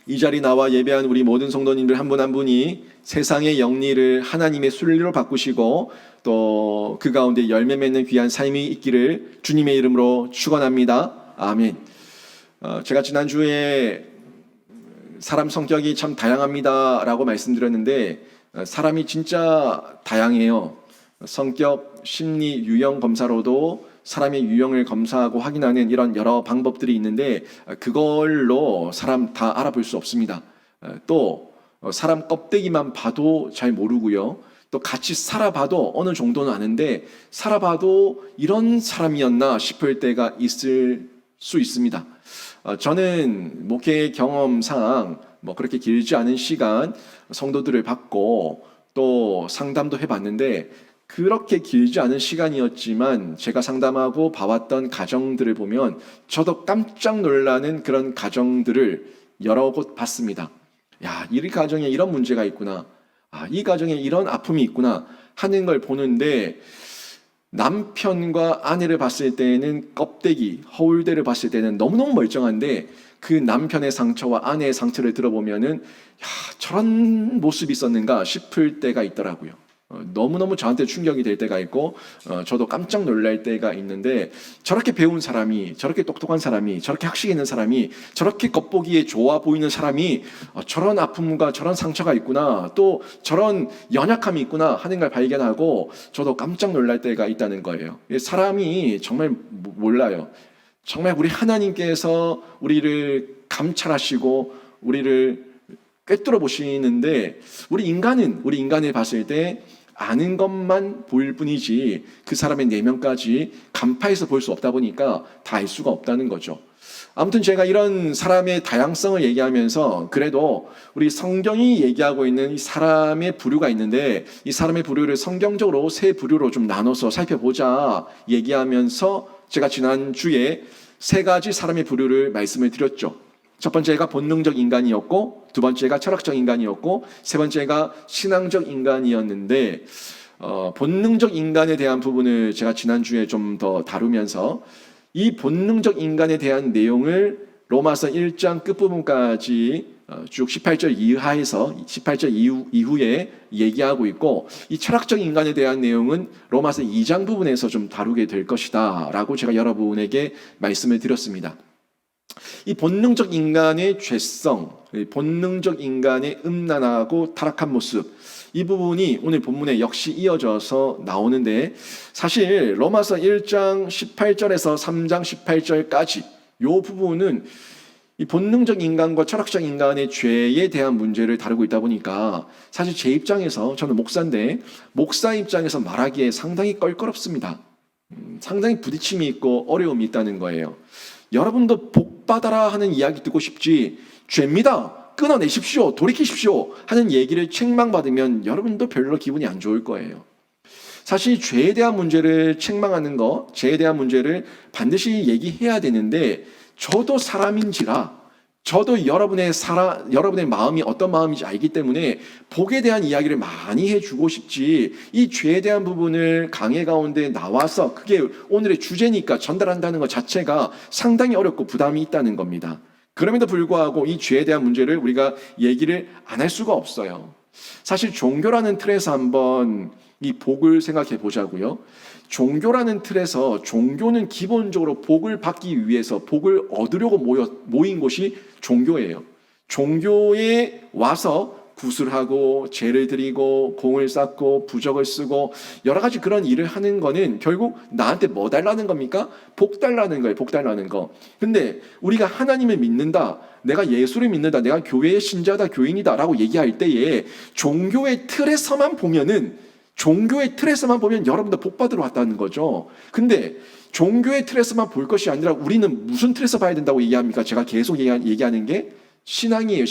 이 자리 나와 예배한 우리 모든 성도님들 한 분 한 분이 세상의 영리를 하나님의 순리로 바꾸시고 또 그 가운데 열매 맺는 귀한 삶이 있기를 주님의 이름으로 축원합니다. 아멘. 제가 지난주에 사람 성격이 참 다양합니다라고 말씀드렸는데 사람이 진짜 다양해요. 성격, 심리, 유형 검사로도 사람의 유형을 검사하고 확인하는 이런 여러 방법들이 있는데 그걸로 사람 다 알아볼 수 없습니다. 또 사람 껍데기만 봐도 잘 모르고요. 또 같이 살아봐도 어느 정도는 아는데 살아봐도 이런 사람이었나 싶을 때가 있을 수 있습니다. 저는 목회 경험상 그렇게 길지 않은 시간 성도들을 받고 또 상담도 해봤는데 그렇게 길지 않은 시간이었지만 제가 상담하고 봐왔던 가정들을 보면 저도 깜짝 놀라는 그런 가정들을 여러 곳 봤습니다. 야, 이 가정에 이런 문제가 있구나. 이 가정에 이런 아픔이 있구나 하는 걸 보는데 남편과 아내를 봤을 때는 껍데기, 허울대를 봤을 때는 너무너무 멀쩡한데 그 남편의 상처와 아내의 상처를 들어보면은 야, 저런 모습이 있었는가 싶을 때가 있더라고요. 너무너무 저한테 충격이 될 때가 있고 저도 깜짝 놀랄 때가 있는데 저렇게 배운 사람이, 저렇게 똑똑한 사람이, 저렇게 학식 있는 사람이, 저렇게 겉보기에 좋아 보이는 사람이 저런 아픔과 저런 상처가 있구나, 또 저런 연약함이 있구나 하는 걸 발견하고 저도 깜짝 놀랄 때가 있다는 거예요. 사람이 정말 몰라요. 정말 우리 하나님께서 우리를 감찰하시고 우리를 꿰뚫어 보시는데 우리 인간을 봤을 때 아는 것만 보일 뿐이지 그 사람의 내면까지 간파해서 볼 수 없다 보니까 다 알 수가 없다는 거죠. 아무튼 제가 이런 사람의 다양성을 얘기하면서 그래도 우리 성경이 얘기하고 있는 이 사람의 부류가 있는데 이 사람의 부류를 성경적으로 세 부류로 좀 나눠서 살펴보자 얘기하면서 제가 지난주에 세 가지 사람의 부류를 말씀을 드렸죠. 첫 번째가 본능적 인간이었고, 두 번째가 철학적 인간이었고, 세 번째가 신앙적 인간이었는데 본능적 인간에 대한 부분을 제가 지난주에 좀 더 다루면서 이 본능적 인간에 대한 내용을 로마서 1장 끝부분까지 쭉 18절 이하에서 18절 이후에 얘기하고 있고 이 철학적 인간에 대한 내용은 로마서 2장 부분에서 좀 다루게 될 것이다 라고 제가 여러분에게 말씀을 드렸습니다. 이 본능적 인간의 죄성, 본능적 인간의 음란하고 타락한 모습, 이 부분이 오늘 본문에 역시 이어져서 나오는데 사실 로마서 1장 18절에서 3장 18절까지 이 부분은 이 본능적 인간과 철학적 인간의 죄에 대한 문제를 다루고 있다 보니까 사실 제 입장에서 저는 목사인데 목사 입장에서 말하기에 상당히 껄끄럽습니다. 상당히 부딪힘이 있고 어려움이 있다는 거예요. 여러분도 복 받아라 하는 이야기 듣고 싶지 죄입니다, 끊어내십시오, 돌이키십시오 하는 얘기를 책망받으면 여러분도 별로 기분이 안 좋을 거예요. 사실 죄에 대한 문제를 책망하는 거, 죄에 대한 문제를 반드시 얘기해야 되는데 저도 사람인지라 저도 여러분의 마음이 어떤 마음인지 알기 때문에 복에 대한 이야기를 많이 해주고 싶지 이 죄에 대한 부분을 강해 가운데 나와서 그게 오늘의 주제니까 전달한다는 것 자체가 상당히 어렵고 부담이 있다는 겁니다. 그럼에도 불구하고 이 죄에 대한 문제를 우리가 얘기를 안 할 수가 없어요. 사실 종교라는 틀에서 한번 이 복을 생각해 보자고요. 종교라는 틀에서 종교는 기본적으로 복을 받기 위해서 복을 얻으려고 모인 곳이 종교예요. 종교에 와서 구슬하고 제를 드리고 공을 쌓고 부적을 쓰고 여러 가지 그런 일을 하는 거는 결국 나한테 뭐 달라는 겁니까? 복 달라는 거예요. 복 달라는 거. 근데 우리가 하나님을 믿는다, 내가 예수를 믿는다, 내가 교회의 신자다, 교인이다 라고 얘기할 때에 종교의 틀에서만 보면 여러분들 복 받으러 왔다는 거죠. 근데 종교의 틀에서만 볼 것이 아니라 우리는 무슨 틀에서 봐야 된다고 얘기합니까? 제가 계속 얘기하는 게 신앙이에요.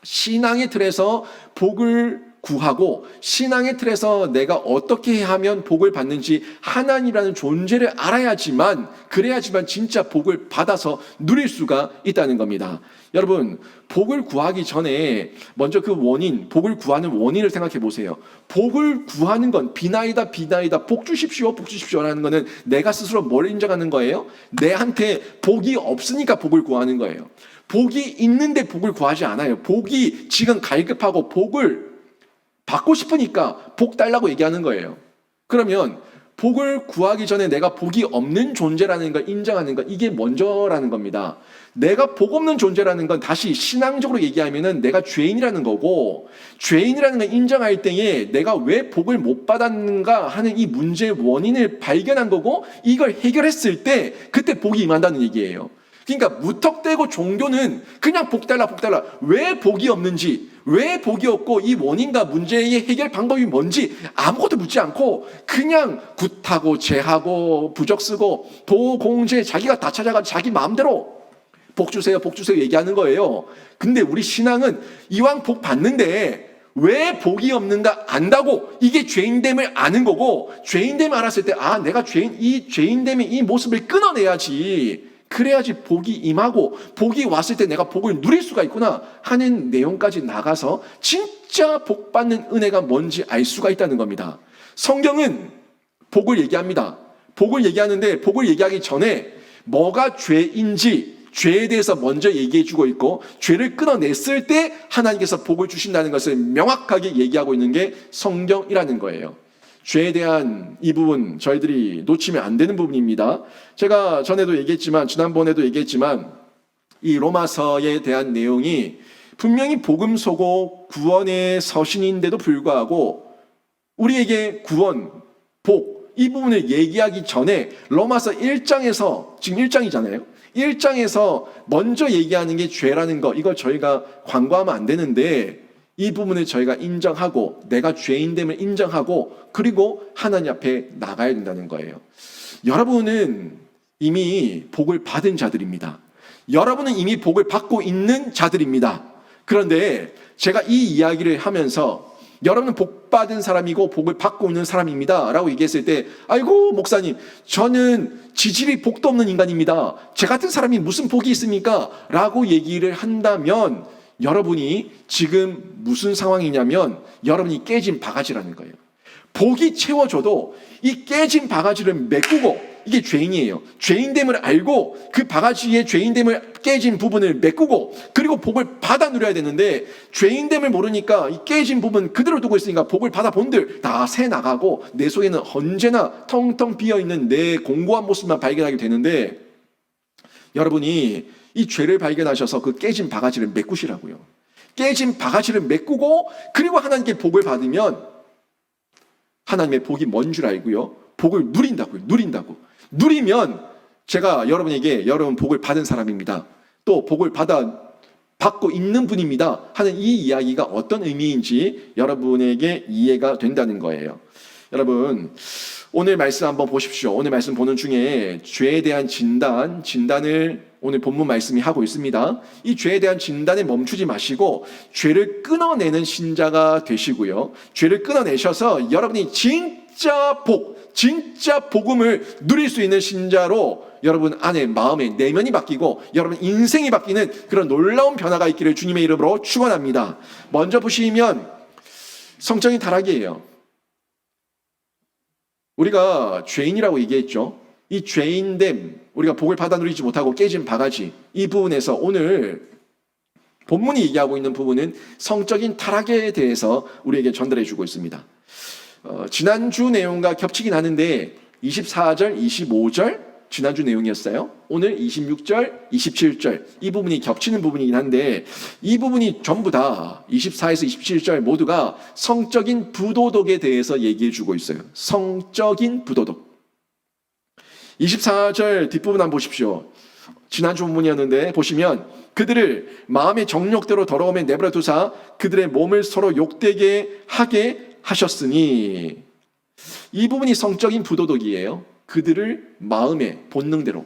신앙의 틀에서 복을 구하고 신앙의 틀에서 내가 어떻게 하면 복을 받는지 하나님이라는 존재를 알아야지만 그래야지만 진짜 복을 받아서 누릴 수가 있다는 겁니다. 여러분, 복을 구하기 전에 먼저 그 원인, 복을 구하는 원인을 생각해 보세요. 복을 구하는 건 비나이다 복 주십시오 라는 거는 내가 스스로 뭘 인정하는 거예요? 내한테 복이 없으니까 복을 구하는 거예요. 복이 있는데 복을 구하지 않아요. 복이 지금 갈급하고 복을 받고 싶으니까 복 달라고 얘기하는 거예요. 그러면 복을 구하기 전에 내가 복이 없는 존재라는 걸 인정하는 것, 이게 먼저라는 겁니다. 내가 복 없는 존재라는 건 다시 신앙적으로 얘기하면은 내가 죄인이라는 거고, 죄인이라는 걸 인정할 때에 내가 왜 복을 못 받았는가 하는 이 문제의 원인을 발견한 거고, 이걸 해결했을 때 그때 복이 임한다는 얘기예요. 그러니까 무턱대고 종교는 그냥 복 달라 복 달라, 왜 복이 없는지, 왜 복이 없고 이 원인과 문제의 해결 방법이 뭔지 아무것도 묻지 않고 그냥 굿하고 죄하고 부적 쓰고 도공제 자기가 다 찾아가지고 자기 마음대로 복 주세요 복 주세요 얘기하는 거예요. 근데 우리 신앙은 이왕 복 받는데 왜 복이 없는가 안다고, 이게 죄인됨을 아는 거고, 죄인됨을 알았을 때 내가 이 죄인됨의 이 모습을 끊어내야지, 그래야지 복이 임하고 복이 왔을 때 내가 복을 누릴 수가 있구나 하는 내용까지 나가서 진짜 복 받는 은혜가 뭔지 알 수가 있다는 겁니다. 성경은 복을 얘기합니다. 복을 얘기하는데 복을 얘기하기 전에 뭐가 죄인지 죄에 대해서 먼저 얘기해 주고 있고, 죄를 끊어냈을 때 하나님께서 복을 주신다는 것을 명확하게 얘기하고 있는 게 성경이라는 거예요. 죄에 대한 이 부분 저희들이 놓치면 안 되는 부분입니다. 제가 전에도 얘기했지만, 지난번에도 얘기했지만, 이 로마서에 대한 내용이 분명히 복음서고 구원의 서신인데도 불구하고 우리에게 구원, 복, 이 부분을 얘기하기 전에 로마서 1장에서, 지금 1장이잖아요. 1장에서 먼저 얘기하는 게 죄라는 거, 이걸 저희가 광고하면 안 되는데, 이 부분을 저희가 인정하고 내가 죄인됨을 인정하고 그리고 하나님 앞에 나가야 된다는 거예요. 여러분은 이미 복을 받은 자들입니다. 여러분은 이미 복을 받고 있는 자들입니다. 그런데 제가 이 이야기를 하면서 여러분은 복 받은 사람이고 복을 받고 있는 사람입니다 라고 얘기했을 때, 아이고 목사님, 저는 지질이 복도 없는 인간입니다, 제 같은 사람이 무슨 복이 있습니까? 라고 얘기를 한다면 여러분이 지금 무슨 상황이냐면 여러분이 깨진 바가지라는 거예요. 복이 채워져도 이 깨진 바가지를 메꾸고, 이게 죄인이에요. 죄인됨을 알고 그 바가지의 죄인됨을 깨진 부분을 메꾸고 그리고 복을 받아 누려야 되는데, 죄인됨을 모르니까 이 깨진 부분 그대로 두고 있으니까 복을 받아 본들 다 새 나가고 내 속에는 언제나 텅텅 비어있는 내 공고한 모습만 발견하게 되는데, 여러분이 이 죄를 발견하셔서 그 깨진 바가지를 메꾸시라고요. 깨진 바가지를 메꾸고 그리고 하나님께 복을 받으면 하나님의 복이 뭔 줄 알고요, 복을 누린다고요. 누리면 제가 여러분에게 여러분 복을 받은 사람입니다, 또 복을 받고 있는 분입니다 하는 이 이야기가 어떤 의미인지 여러분에게 이해가 된다는 거예요. 여러분, 오늘 말씀 한번 보십시오. 오늘 말씀 보는 중에 죄에 대한 진단을 오늘 본문 말씀이 하고 있습니다. 이 죄에 대한 진단에 멈추지 마시고 죄를 끊어내는 신자가 되시고요, 죄를 끊어내셔서 여러분이 진짜 복음을 누릴 수 있는 신자로 여러분 안에 마음의 내면이 바뀌고 여러분 인생이 바뀌는 그런 놀라운 변화가 있기를 주님의 이름으로 축원합니다. 먼저 보시면 성적인 타락이에요. 우리가 죄인이라고 얘기했죠. 이 죄인됨, 우리가 복을 받아 누리지 못하고 깨진 바가지, 이 부분에서 오늘 본문이 얘기하고 있는 부분은 성적인 타락에 대해서 우리에게 전달해 주고 있습니다. 지난주 내용과 겹치긴 하는데 24절, 25절 지난주 내용이었어요. 오늘 26절, 27절 이 부분이 겹치는 부분이긴 한데, 이 부분이 전부 다 24에서 27절 모두가 성적인 부도덕에 대해서 얘기해 주고 있어요. 성적인 부도덕. 24절 뒷부분 한번 보십시오. 지난주 본문이었는데 보시면, 그들을 마음의 정욕대로 더러움에 내버려 두사 그들의 몸을 서로 욕되게 하게 하셨으니, 이 부분이 성적인 부도덕이에요. 그들을 마음의 본능대로,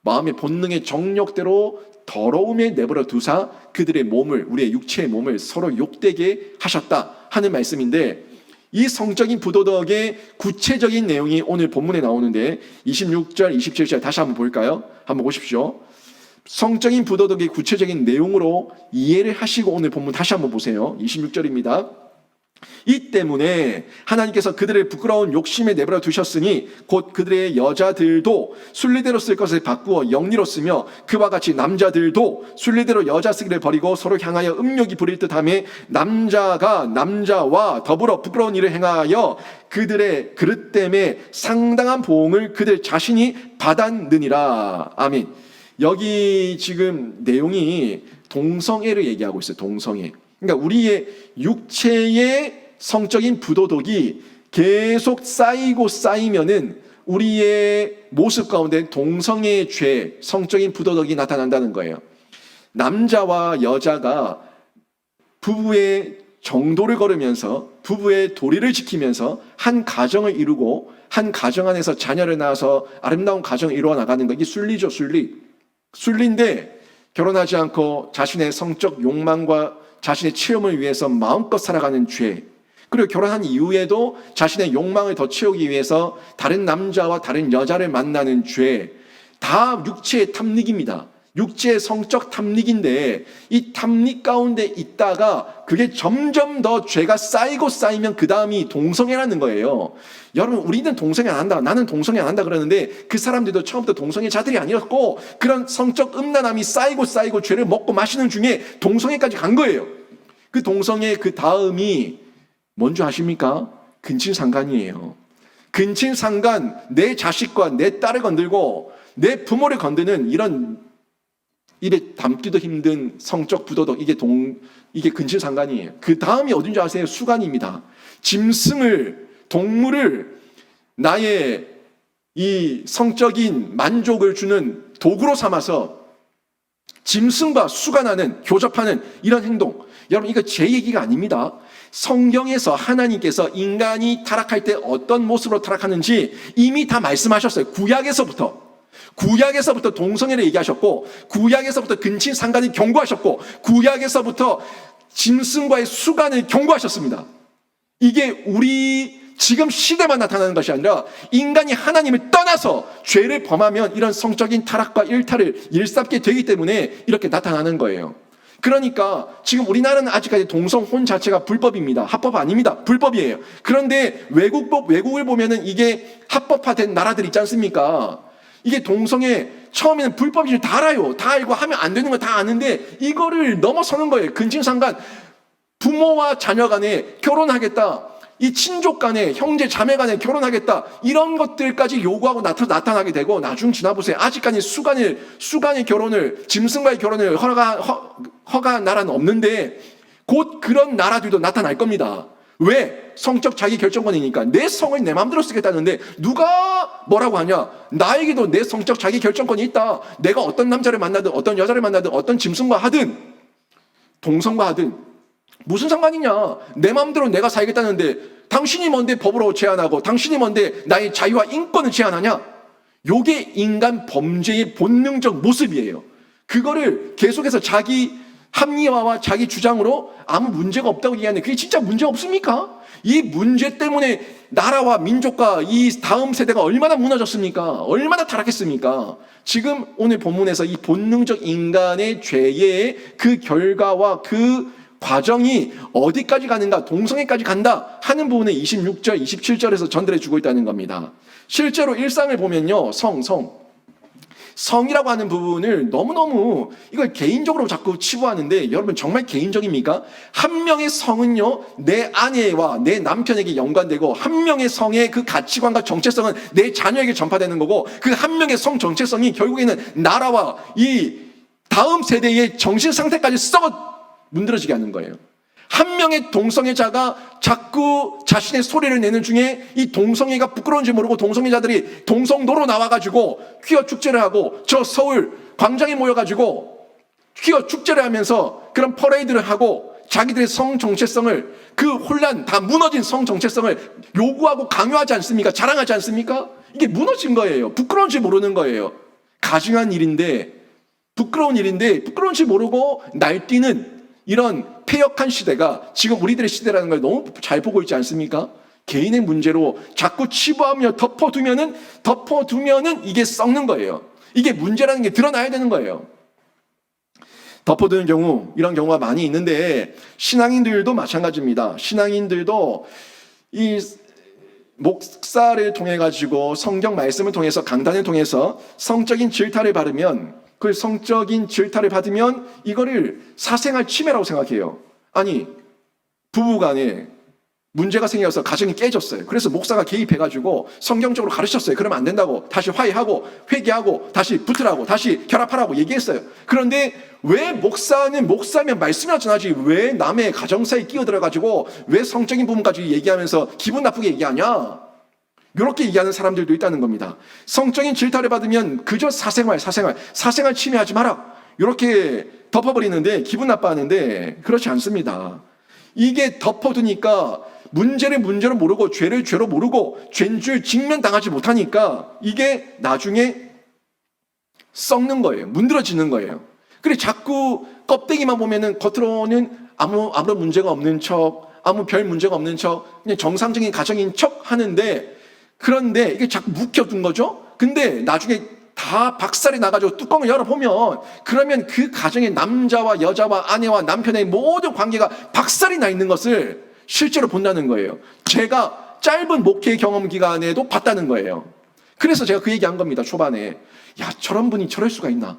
마음의 본능의 정욕대로 더러움에 내버려 두사 그들의 몸을, 우리의 육체의 몸을 서로 욕되게 하셨다 하는 말씀인데, 이 성적인 부도덕의 구체적인 내용이 오늘 본문에 나오는데 26절, 27절 다시 한번 볼까요? 한번 보십시오. 성적인 부도덕의 구체적인 내용으로 이해를 하시고 오늘 본문 다시 한번 보세요. 26절입니다. 이 때문에 하나님께서 그들의 부끄러운 욕심에 내버려 두셨으니 곧 그들의 여자들도 순리대로 쓸 것을 바꾸어 영리로 쓰며 그와 같이 남자들도 순리대로 여자 쓰기를 버리고 서로 향하여 음욕이 부릴 듯하며 남자가 남자와 더불어 부끄러운 일을 행하여 그들의 그릇 때문에 상당한 보응을 그들 자신이 받았느니라. 아멘. 여기 지금 내용이 동성애를 얘기하고 있어요. 동성애. 그러니까 우리의 육체의 성적인 부도덕이 계속 쌓이고 쌓이면은 우리의 모습 가운데 동성애의 죄, 성적인 부도덕이 나타난다는 거예요. 남자와 여자가 부부의 정도를 걸으면서 부부의 도리를 지키면서 한 가정을 이루고 한 가정 안에서 자녀를 낳아서 아름다운 가정을 이루어 나가는 거, 이게 순리죠. 순리인데 결혼하지 않고 자신의 성적 욕망과 자신의 체험을 위해서 마음껏 살아가는 죄, 그리고 결혼한 이후에도 자신의 욕망을 더 채우기 위해서 다른 남자와 다른 여자를 만나는 죄, 다 육체의 탐닉입니다. 육체의 성적 탐닉인데 이 탐닉 가운데 있다가 그게 점점 더 죄가 쌓이고 쌓이면 그 다음이 동성애라는 거예요. 여러분, 우리는 동성애 안 한다, 나는 동성애 안 한다 그러는데 그 사람들도 처음부터 동성애자들이 아니었고 그런 성적 음란함이 쌓이고 죄를 먹고 마시는 중에 동성애까지 간 거예요. 그 동성애 그 다음이 뭔지 아십니까? 근친상간이에요. 근친상간, 내 자식과 내 딸을 건들고 내 부모를 건드는 이런 입에 담기도 힘든 성적 부도덕, 이게 근친상간이에요. 그 다음이 어딘지 아세요? 수간입니다. 짐승을, 동물을 나의 이 성적인 만족을 주는 도구로 삼아서 짐승과 수간하는, 교접하는 이런 행동. 여러분, 이거 제 얘기가 아닙니다. 성경에서 하나님께서 인간이 타락할 때 어떤 모습으로 타락하는지 이미 다 말씀하셨어요. 구약에서부터 동성애를 얘기하셨고, 구약에서부터 근친상간을 경고하셨고, 구약에서부터 짐승과의 수간을 경고하셨습니다. 이게 우리 지금 시대만 나타나는 것이 아니라 인간이 하나님을 떠나서 죄를 범하면 이런 성적인 타락과 일탈을 일삼게 되기 때문에 이렇게 나타나는 거예요. 그러니까 지금 우리나라는 아직까지 동성혼 자체가 불법입니다. 합법 아닙니다. 불법이에요. 그런데 외국을 보면은 이게 합법화된 나라들 있지 않습니까? 이게 동성애 처음에는 불법인지 다 알아요. 다 알고 하면 안 되는 거 다 아는데 이거를 넘어서는 거예요. 근친상간, 부모와 자녀 간에 결혼하겠다, 이 친족 간에, 형제 자매 간에 결혼하겠다, 이런 것들까지 요구하고 나타나게 되고, 나중 지나보세요. 아직까지 수간의 결혼을, 짐승과의 결혼을 허가한 나라는 없는데 곧 그런 나라들도 나타날 겁니다. 왜? 성적 자기 결정권이니까. 내 성을 내 마음대로 쓰겠다는데 누가 뭐라고 하냐? 나에게도 내 성적 자기 결정권이 있다. 내가 어떤 남자를 만나든 어떤 여자를 만나든 어떤 짐승과 하든 동성과 하든 무슨 상관이냐? 내 마음대로 내가 살겠다는데 당신이 뭔데 법으로 제한하고, 당신이 뭔데 나의 자유와 인권을 제한하냐? 요게 인간 범죄의 본능적 모습이에요. 그거를 계속해서 자기 합리화와 자기 주장으로 아무 문제가 없다고 얘기하는데 그게 진짜 문제 없습니까? 이 문제 때문에 나라와 민족과 이 다음 세대가 얼마나 무너졌습니까? 얼마나 타락했습니까? 지금 오늘 본문에서 이 본능적 인간의 죄의 그 결과와 그 과정이 어디까지 가는가, 동성애까지 간다 하는 부분에 26절, 27절에서 전달해 주고 있다는 겁니다. 실제로 일상을 보면요, 성이라고 하는 부분을 너무너무 이걸 개인적으로 자꾸 치부하는데, 여러분 정말 개인적입니까? 한 명의 성은요, 내 아내와 내 남편에게 연관되고, 한 명의 성의 그 가치관과 정체성은 내 자녀에게 전파되는 거고, 그 한 명의 성 정체성이 결국에는 나라와 이 다음 세대의 정신 상태까지 썩어 문드러지게 하는 거예요. 한 명의 동성애자가 자꾸 자신의 소리를 내는 중에 이 동성애가 부끄러운지 모르고 동성애자들이 동성도로 나와가지고 퀴어 축제를 하고, 저 서울 광장에 모여가지고 퀴어 축제를 하면서 그런 퍼레이드를 하고 자기들의 성 정체성을, 그 혼란, 다 무너진 성 정체성을 요구하고 강요하지 않습니까? 자랑하지 않습니까? 이게 무너진 거예요. 부끄러운지 모르는 거예요. 가증한 일인데, 부끄러운 일인데 부끄러운지 모르고 날뛰는 이런 폐역한 시대가 지금 우리들의 시대라는 걸 너무 잘 보고 있지 않습니까? 개인의 문제로 자꾸 치부하며 덮어두면은 이게 썩는 거예요. 이게 문제라는 게 드러나야 되는 거예요. 덮어두는 경우, 이런 경우가 많이 있는데 신앙인들도 마찬가지입니다. 신앙인들도 이 목사를 통해 가지고 성경 말씀을 통해서 강단을 통해서 성적인 질타를 받으면 그 성적인 질타를 받으면 이거를 사생활 침해라고 생각해요. 아니, 부부간에 문제가 생겨서 가정이 깨졌어요. 그래서 목사가 개입해가지고 성경적으로 가르쳤어요. 그러면 안 된다고 다시 화해하고 회개하고 다시 붙으라고 다시 결합하라고 얘기했어요. 그런데 왜 목사면 말씀이나 전하지 왜 남의 가정사에 끼어들어가지고 왜 성적인 부분까지 얘기하면서 기분 나쁘게 얘기하냐? 이렇게 얘기하는 사람들도 있다는 겁니다. 성적인 질타를 받으면 그저 사생활 침해하지 마라. 이렇게 덮어버리는데 기분 나빠하는데 그렇지 않습니다. 이게 덮어두니까 문제를 문제로 모르고 죄를 죄로 모르고 죄인 줄 직면당하지 못하니까 이게 나중에 썩는 거예요. 문드러지는 거예요. 그래 자꾸 껍데기만 보면은 겉으로는 아무런 문제가 없는 척, 아무 별 문제가 없는 척, 그냥 정상적인 가정인 척 하는데 그런데 이게 자꾸 묵혀둔 거죠. 근데 나중에 다 박살이 나가지고 뚜껑을 열어보면 그러면 그 가정의 남자와 여자와 아내와 남편의 모든 관계가 박살이 나 있는 것을 실제로 본다는 거예요. 제가 짧은 목회 경험 기간에도 봤다는 거예요. 그래서 제가 그 얘기한 겁니다. 초반에. 야, 저런 분이 저럴 수가 있나?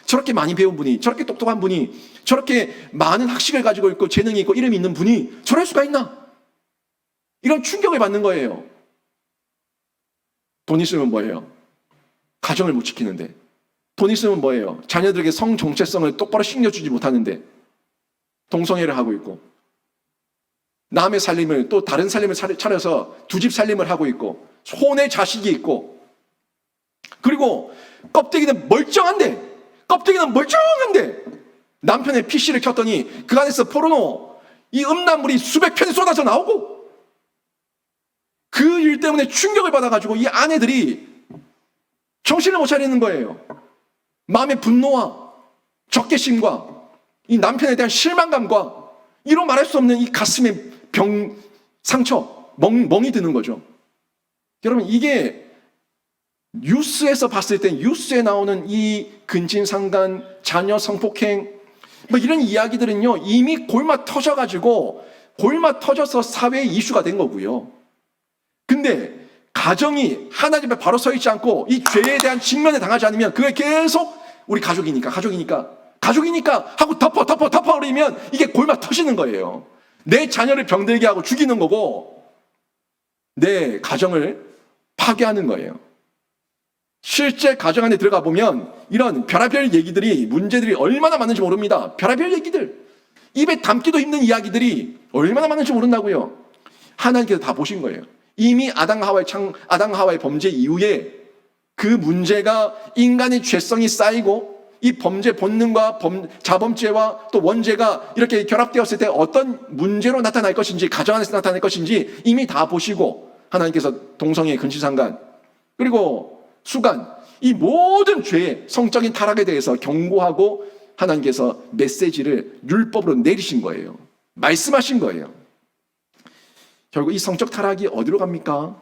저렇게 많이 배운 분이, 저렇게 똑똑한 분이, 저렇게 많은 학식을 가지고 있고 재능이 있고 이름이 있는 분이 저럴 수가 있나? 이런 충격을 받는 거예요. 돈 있으면 뭐예요? 가정을 못 지키는데. 돈 있으면 뭐예요? 자녀들에게 성 정체성을 똑바로 심겨주지 못하는데 동성애를 하고 있고 남의 살림을 또 다른 살림을 차려서 두 집 살림을 하고 있고 혼의 자식이 있고 그리고 껍데기는 멀쩡한데 남편의 PC를 켰더니 그 안에서 포르노 이 음란물이 수백 편이 쏟아져 나오고 그 일 때문에 충격을 받아가지고 이 아내들이 정신을 못 차리는 거예요. 마음의 분노와 적개심과 이 남편에 대한 실망감과 이로 말할 수 없는 이 가슴의 상처, 멍이 드는 거죠. 여러분 이게 뉴스에서 봤을 때 뉴스에 나오는 이 근친상간, 자녀 성폭행 뭐 이런 이야기들은요 이미 골마 터져서 사회의 이슈가 된 거고요. 근데 가정이 하나님 앞에 바로 서 있지 않고 이 죄에 대한 직면에 당하지 않으면 그게 계속 우리 가족이니까 하고 덮어버리면 이게 골마 터지는 거예요. 내 자녀를 병들게 하고 죽이는 거고 내 가정을 파괴하는 거예요. 실제 가정 안에 들어가 보면 이런 별의별 얘기들이 문제들이 얼마나 많은지 모릅니다. 별의별 얘기들 입에 담기도 힘든 이야기들이 얼마나 많은지 모른다고요. 하나님께서 다 보신 거예요. 이미 아담 하와의 범죄 이후에 그 문제가 인간의 죄성이 쌓이고 이 범죄 본능과 자범죄와 또 원죄가 이렇게 결합되었을 때 어떤 문제로 나타날 것인지 가정 안에서 나타날 것인지 이미 다 보시고 하나님께서 동성애, 근친상간 그리고 수간 이 모든 죄의 성적인 타락에 대해서 경고하고 하나님께서 메시지를 율법으로 내리신 거예요. 말씀하신 거예요. 결국 이 성적 타락이 어디로 갑니까?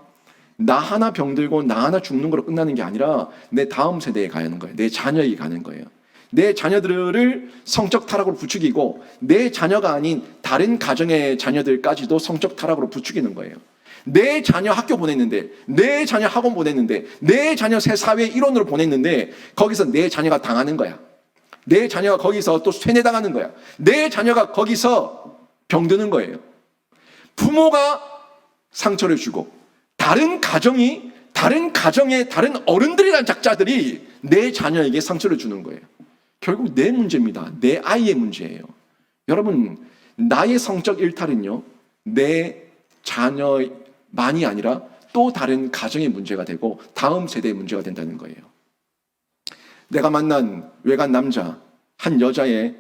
나 하나 병들고 나 하나 죽는 거로 끝나는 게 아니라 내 다음 세대에 가는 거예요. 내 자녀에게 가는 거예요. 내 자녀들을 성적 타락으로 부추기고 내 자녀가 아닌 다른 가정의 자녀들까지도 성적 타락으로 부추기는 거예요. 내 자녀 학교 보냈는데, 내 자녀 학원 보냈는데, 내 자녀 새 사회 일원으로 보냈는데 거기서 내 자녀가 당하는 거야. 내 자녀가 거기서 또 세뇌당하는 거야. 내 자녀가 거기서 병드는 거예요. 부모가 상처를 주고 다른 가정의 다른 어른들이란 작자들이 내 자녀에게 상처를 주는 거예요. 결국 내 문제입니다. 내 아이의 문제예요. 여러분 나의 성적 일탈은요 내 자녀만이 아니라 또 다른 가정의 문제가 되고 다음 세대의 문제가 된다는 거예요. 내가 만난 외간 남자 한 여자의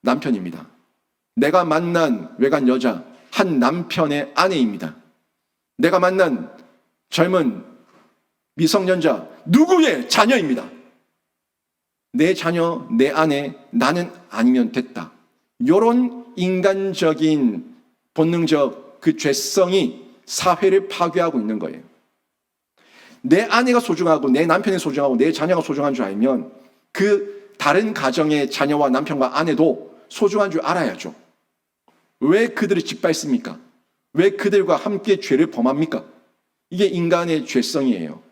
남편입니다. 내가 만난 외간 여자 한 남편의 아내입니다. 내가 만난 젊은 미성년자 누구의 자녀입니다. 내 자녀, 내 아내, 나는 아니면 됐다. 이런 인간적인 본능적 그 죄성이 사회를 파괴하고 있는 거예요. 내 아내가 소중하고 내 남편이 소중하고 내 자녀가 소중한 줄 알면 그 다른 가정의 자녀와 남편과 아내도 소중한 줄 알아야죠. 왜 그들을 짓밟습니까? 왜 그들과 함께 죄를 범합니까? 이게 인간의 죄성이에요.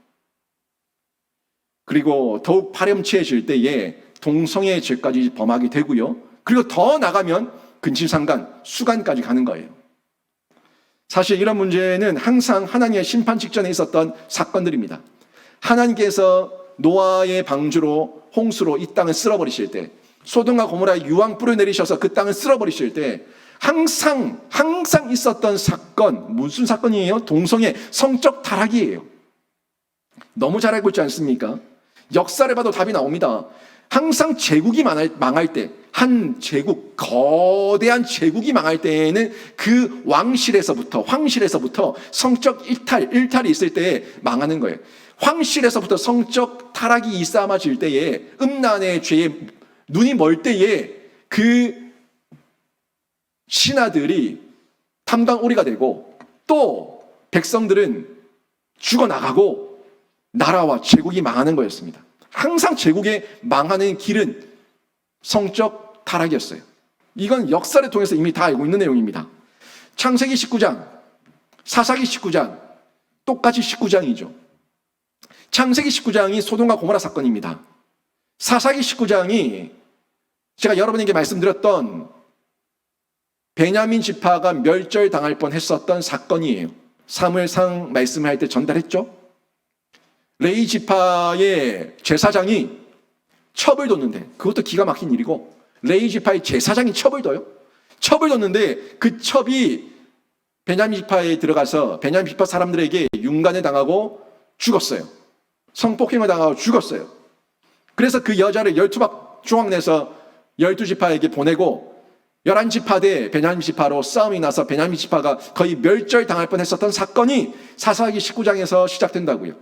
그리고 더욱 파렴치해질 때에 동성애 죄까지 범하게 되고요. 그리고 더 나가면 근친상간, 수간까지 가는 거예요. 사실 이런 문제는 항상 하나님의 심판 직전에 있었던 사건들입니다. 하나님께서 노아의 방주로 홍수로 이 땅을 쓸어버리실 때, 소돔과 고모라에 유황불을 내리셔서 그 땅을 쓸어버리실 때 항상 있었던 사건, 무슨 사건이에요? 동성애, 성적 타락이에요. 너무 잘 알고 있지 않습니까? 역사를 봐도 답이 나옵니다. 항상 제국이 망할 때, 한 제국, 거대한 제국이 망할 때에는 그 황실에서부터 성적 일탈이 있을 때에 망하는 거예요. 황실에서부터 성적 타락이 일삼아질 때에, 음란의 죄에 눈이 멀 때에 그 신하들이 탐관오리가 되고, 또 백성들은 죽어나가고 나라와 제국이 망하는 거였습니다. 항상 제국의 망하는 길은 성적 타락이었어요. 이건 역사를 통해서 이미 다 알고 있는 내용입니다. 창세기 19장, 사사기 19장, 똑같이 19장이죠. 창세기 19장이 소돔과 고모라 사건입니다. 사사기 19장이 제가 여러분에게 말씀드렸던 베냐민 지파가 멸절당할 뻔했었던 사건이에요. 사무엘상 말씀할 때 전달했죠. 레위 지파의 제사장이 첩을 뒀는데, 그것도 기가 막힌 일이고, 레위 지파의 제사장이 첩을 둬요. 첩을 뒀는데 그 첩이 베냐민 지파에 들어가서 베냐민 지파 사람들에게 윤간을 당하고 죽었어요. 성폭행을 당하고 죽었어요. 그래서 그 여자를 12박 조각 내서 12지파에게 보내고 11지파 대 베냐민 지파로 싸움이 나서 베냐민 지파가 거의 멸절당할 뻔했었던 사건이 사사기 19장에서 시작된다고요.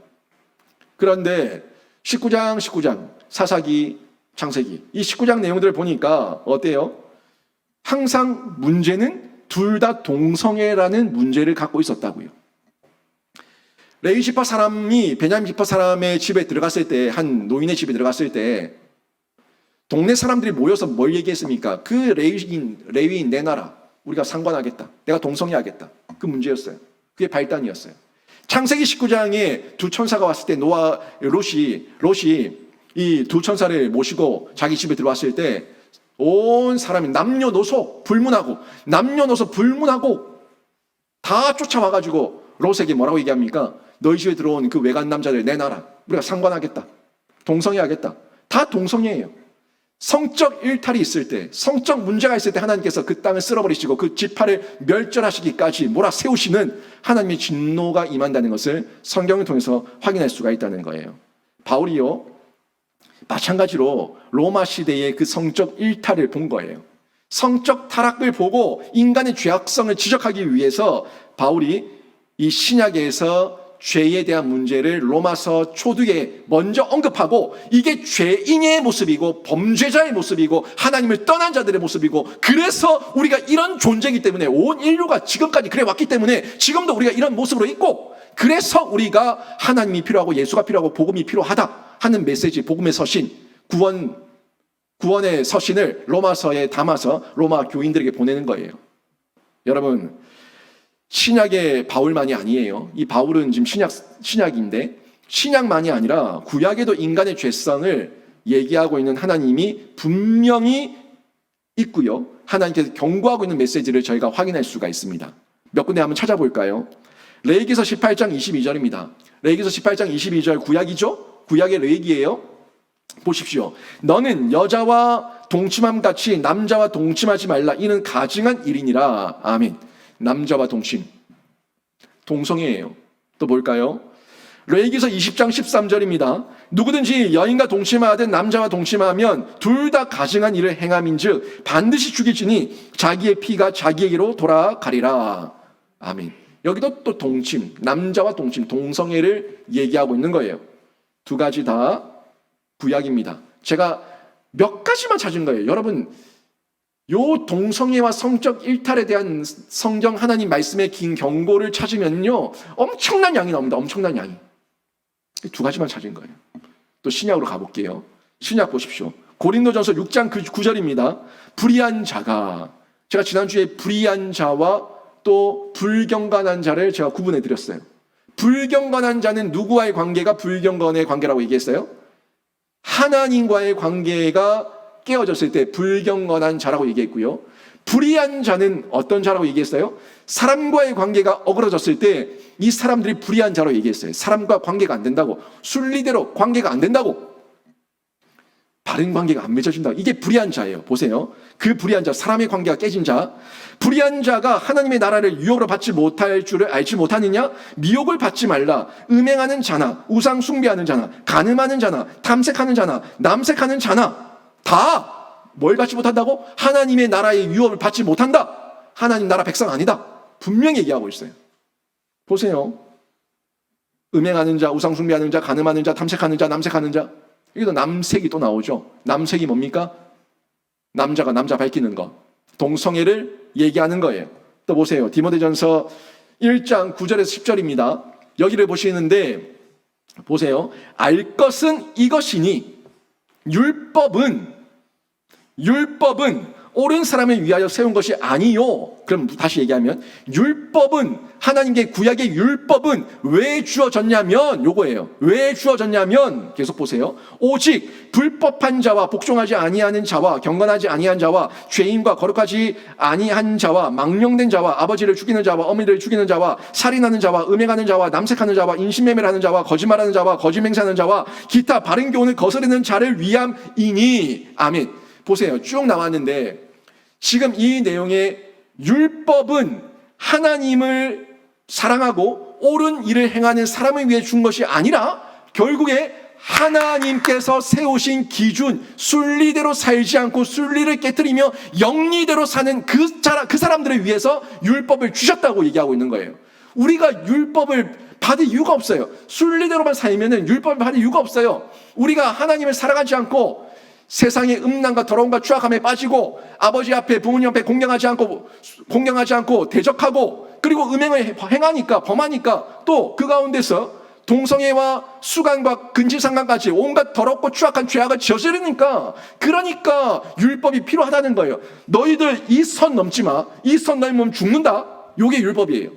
그런데 19장, 사사기, 창세기, 이 19장 내용들을 보니까 어때요? 항상 문제는 둘 다 동성애라는 문제를 갖고 있었다고요. 레위 지파 사람이 베냐민 지파 사람의 집에 들어갔을 때, 한 노인의 집에 들어갔을 때 동네 사람들이 모여서 뭘 얘기했습니까? 그 레위인 내놔라. 우리가 상관하겠다. 내가 동성애하겠다. 그 문제였어요. 그게 발단이었어요. 창세기 19장에 두 천사가 왔을 때 노아, 롯이 이 두 천사를 모시고 자기 집에 들어왔을 때 온 사람이 남녀노소 불문하고 다 쫓아와가지고 롯에게 뭐라고 얘기합니까? 너희 집에 들어온 그 외간 남자들 내놔라. 우리가 상관하겠다. 동성애하겠다. 다 동성애예요. 성적 일탈이 있을 때, 성적 문제가 있을 때 하나님께서 그 땅을 쓸어버리시고 그 지파를 멸절하시기까지 몰아세우시는 하나님의 진노가 임한다는 것을 성경을 통해서 확인할 수가 있다는 거예요. 바울이요, 마찬가지로 로마 시대의 그 성적 일탈을 본 거예요. 성적 타락을 보고 인간의 죄악성을 지적하기 위해서 바울이 이 신약에서 죄에 대한 문제를 로마서 초두에 먼저 언급하고, 이게 죄인의 모습이고 범죄자의 모습이고 하나님을 떠난 자들의 모습이고, 그래서 우리가 이런 존재이기 때문에, 온 인류가 지금까지 그래 왔기 때문에 지금도 우리가 이런 모습으로 있고, 그래서 우리가 하나님이 필요하고 예수가 필요하고 복음이 필요하다 하는 메시지, 복음의 서신, 구원의 서신을 로마서에 담아서 로마 교인들에게 보내는 거예요. 여러분, 신약의 바울만이 아니에요. 이 바울은 지금 신약인데, 신약만이 아니라 구약에도 인간의 죄성을 얘기하고 있는 하나님이 분명히 있고요. 하나님께서 경고하고 있는 메시지를 저희가 확인할 수가 있습니다. 몇 군데 한번 찾아볼까요? 레위기서 18장 22절입니다. 레위기서 18장 22절 구약이죠? 구약의 레위기예요. 보십시오. 너는 여자와 동침함 같이 남자와 동침하지 말라. 이는 가증한 일이니라. 아멘. 남자와 동침. 동성애예요. 또 볼까요? 레위기서 20장 13절입니다. 누구든지 여인과 동침하든 남자와 동침하면 둘 다 가증한 일을 행함인즉 반드시 죽일지니 자기의 피가 자기에게로 돌아가리라. 아멘. 여기도 또 동침, 남자와 동침, 동성애를 얘기하고 있는 거예요. 두 가지 다 구약입니다. 제가 몇 가지만 찾은 거예요. 여러분, 요 동성애와 성적 일탈에 대한 성경 하나님 말씀의 긴 경고를 찾으면요, 엄청난 양이 나옵니다. 엄청난 양이. 두 가지만 찾은 거예요. 또 신약으로 가볼게요. 신약 보십시오. 고린도전서 6장 9절입니다. 불의한 자가, 제가 지난주에 불의한 자와 또 불경건한 자를 제가 구분해 드렸어요. 불경건한 자는 누구와의 관계가 불경건의 관계라고 얘기했어요? 하나님과의 관계가 깨어졌을 때 불경건한 자라고 얘기했고요. 불의한 자는 어떤 자라고 얘기했어요? 사람과의 관계가 어그러졌을 때 이 사람들이 불의한 자라고 얘기했어요. 사람과 관계가 안 된다고, 순리대로 관계가 안 된다고, 바른 관계가 안 맺어진다. 이게 불의한 자예요. 보세요. 그 불의한 자, 사람의 관계가 깨진 자. 불의한 자가 하나님의 나라를 유업으로 받지 못할 줄을 알지 못하느냐? 미혹을 받지 말라. 음행하는 자나, 우상 숭배하는 자나, 간음하는 자나, 탐색하는 자나, 남색하는 자나 다 뭘 받지 못한다고? 하나님의 나라의 유업을 받지 못한다. 하나님 나라 백성 아니다. 분명히 얘기하고 있어요. 보세요. 음행하는 자, 우상 숭배하는 자, 간음하는 자, 탐색하는 자, 남색하는 자. 여기도 남색이 또 나오죠. 남색이 뭡니까? 남자가 남자 밝히는 거. 동성애를 얘기하는 거예요. 또 보세요. 디모데전서 1장 9절에서 10절입니다. 여기를 보시는데 보세요. 알 것은 이것이니 율법은 옳은 사람을 위하여 세운 것이 아니요. 그럼 다시 얘기하면 율법은, 하나님께 구약의 율법은 왜 주어졌냐면, 요거예요. 왜 주어졌냐면, 계속 보세요. 오직 불법한 자와 복종하지 아니하는 자와 경건하지 아니한 자와 죄인과 거룩하지 아니한 자와 망령된 자와 아버지를 죽이는 자와 어머니를 죽이는 자와 살인하는 자와 음행하는 자와 남색하는 자와 인신매매를 하는 자와 거짓말하는 자와 거짓 맹세하는 자와 기타 바른 교훈을 거스르는 자를 위함이니. 아멘. 보세요. 쭉 나왔는데 지금 이 내용의 율법은 하나님을 사랑하고 옳은 일을 행하는 사람을 위해 준 것이 아니라 결국에 하나님께서 세우신 기준, 순리대로 살지 않고 순리를 깨트리며 영리대로 사는 그 사람들을 위해서 율법을 주셨다고 얘기하고 있는 거예요. 우리가 율법을 받을 이유가 없어요. 순리대로만 살면 율법을 받을 이유가 없어요. 우리가 하나님을 사랑하지 않고 세상의 음란과 더러움과 추악함에 빠지고 아버지 앞에 부모님 앞에 공경하지 않고 대적하고 그리고 음행을 행하니까 범하니까 또 그 가운데서 동성애와 수간과 근지상간까지 온갖 더럽고 추악한 죄악을 저지르니까 그러니까 율법이 필요하다는 거예요. 너희들 이 선 넘지 마. 이 선 넘으면 죽는다. 이게 율법이에요.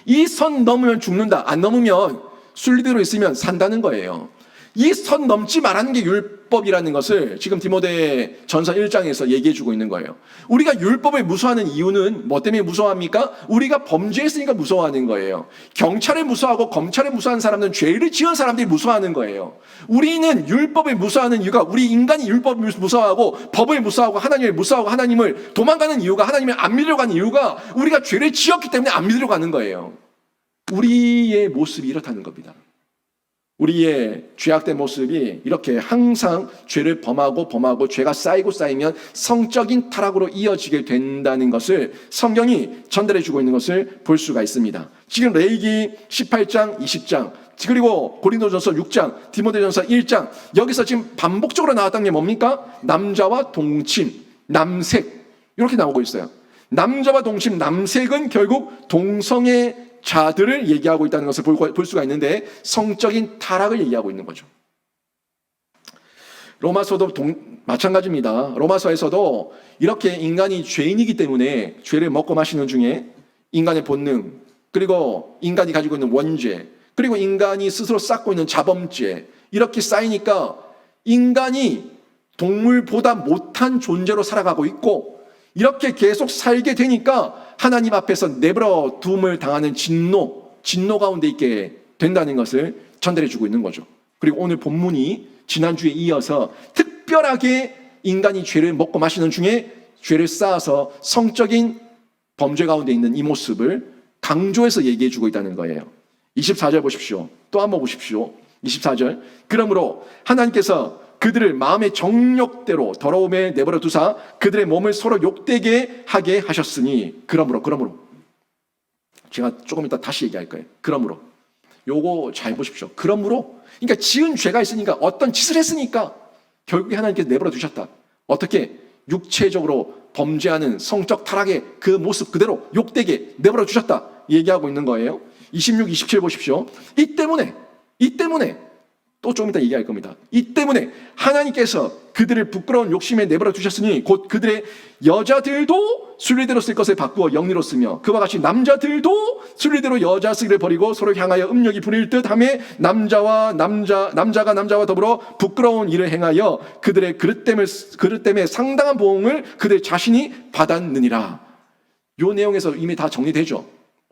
이 선 넘으면 죽는다. 안 넘으면 순리대로 있으면 산다는 거예요. 이 선 넘지 말라는 게 율법이라는 것을 지금 디모데 전서 1장에서 얘기해 주고 있는 거예요. 우리가 율법을 무서워하는 이유는 뭐 때문에 무서워합니까? 우리가 범죄했으니까 무서워하는 거예요. 경찰을 무서워하고 검찰을 무서워하는 사람들은 죄를 지은 사람들이 무서워하는 거예요. 우리는 율법을 무서워하는 이유가 우리 인간이 율법을 무서워하고 법을 무서워하고 하나님을 무서워하고 하나님을 도망가는 이유가 하나님을 안 믿으려고 하는 이유가 우리가 죄를 지었기 때문에 안 믿으려고 하는 거예요. 우리의 모습이 이렇다는 겁니다. 우리의 죄악된 모습이 이렇게 항상 죄를 범하고 죄가 쌓이면 성적인 타락으로 이어지게 된다는 것을 성경이 전달해 주고 있는 것을 볼 수가 있습니다. 지금 레위기 18장, 20장, 그리고 고린도전서 6장, 디모데전서 1장 여기서 지금 반복적으로 나왔던 게 뭡니까? 남자와 동침, 남색 이렇게 나오고 있어요. 남자와 동침, 남색은 결국 동성애 자들을 얘기하고 있다는 것을 볼 수가 있는데 성적인 타락을 얘기하고 있는 거죠. 로마서도 마찬가지입니다. 로마서에서도 이렇게 인간이 죄인이기 때문에 죄를 먹고 마시는 중에 인간의 본능, 그리고 인간이 가지고 있는 원죄, 그리고 인간이 스스로 쌓고 있는 자범죄 이렇게 쌓이니까 인간이 동물보다 못한 존재로 살아가고 있고 이렇게 계속 살게 되니까 하나님 앞에서 내버려 둠을 당하는 진노 가운데 있게 된다는 것을 전달해 주고 있는 거죠. 그리고 오늘 본문이 지난주에 이어서 특별하게 인간이 죄를 먹고 마시는 중에 죄를 쌓아서 성적인 범죄 가운데 있는 이 모습을 강조해서 얘기해 주고 있다는 거예요. 24절 보십시오. 또 한번 보십시오. 24절. 그러므로 하나님께서 그들을 마음의 정욕대로 더러움에 내버려 두사 그들의 몸을 서로 욕되게 하게 하셨으니 그러므로 제가 조금 이따 다시 얘기할 거예요. 그러므로 요거 잘 보십시오. 그러므로 그러니까 지은 죄가 있으니까 어떤 짓을 했으니까 결국에 하나님께서 내버려 두셨다. 어떻게? 육체적으로 범죄하는 성적 타락의 그 모습 그대로 욕되게 내버려 두셨다 얘기하고 있는 거예요. 26, 27 보십시오. 이 때문에 또 조금 이따 얘기할 겁니다. 이 때문에 하나님께서 그들을 부끄러운 욕심에 내버려 두셨으니 곧 그들의 여자들도 순리대로 쓸 것을 바꾸어 영리로 쓰며 그와 같이 남자들도 순리대로 여자 쓰기를 버리고 서로 향하여 음욕이 부릴 듯 하며 남자가 남자와 더불어 부끄러운 일을 행하여 그들의 그릇 때문에 상당한 보응을 그들 자신이 받았느니라. 요 내용에서 이미 다 정리되죠.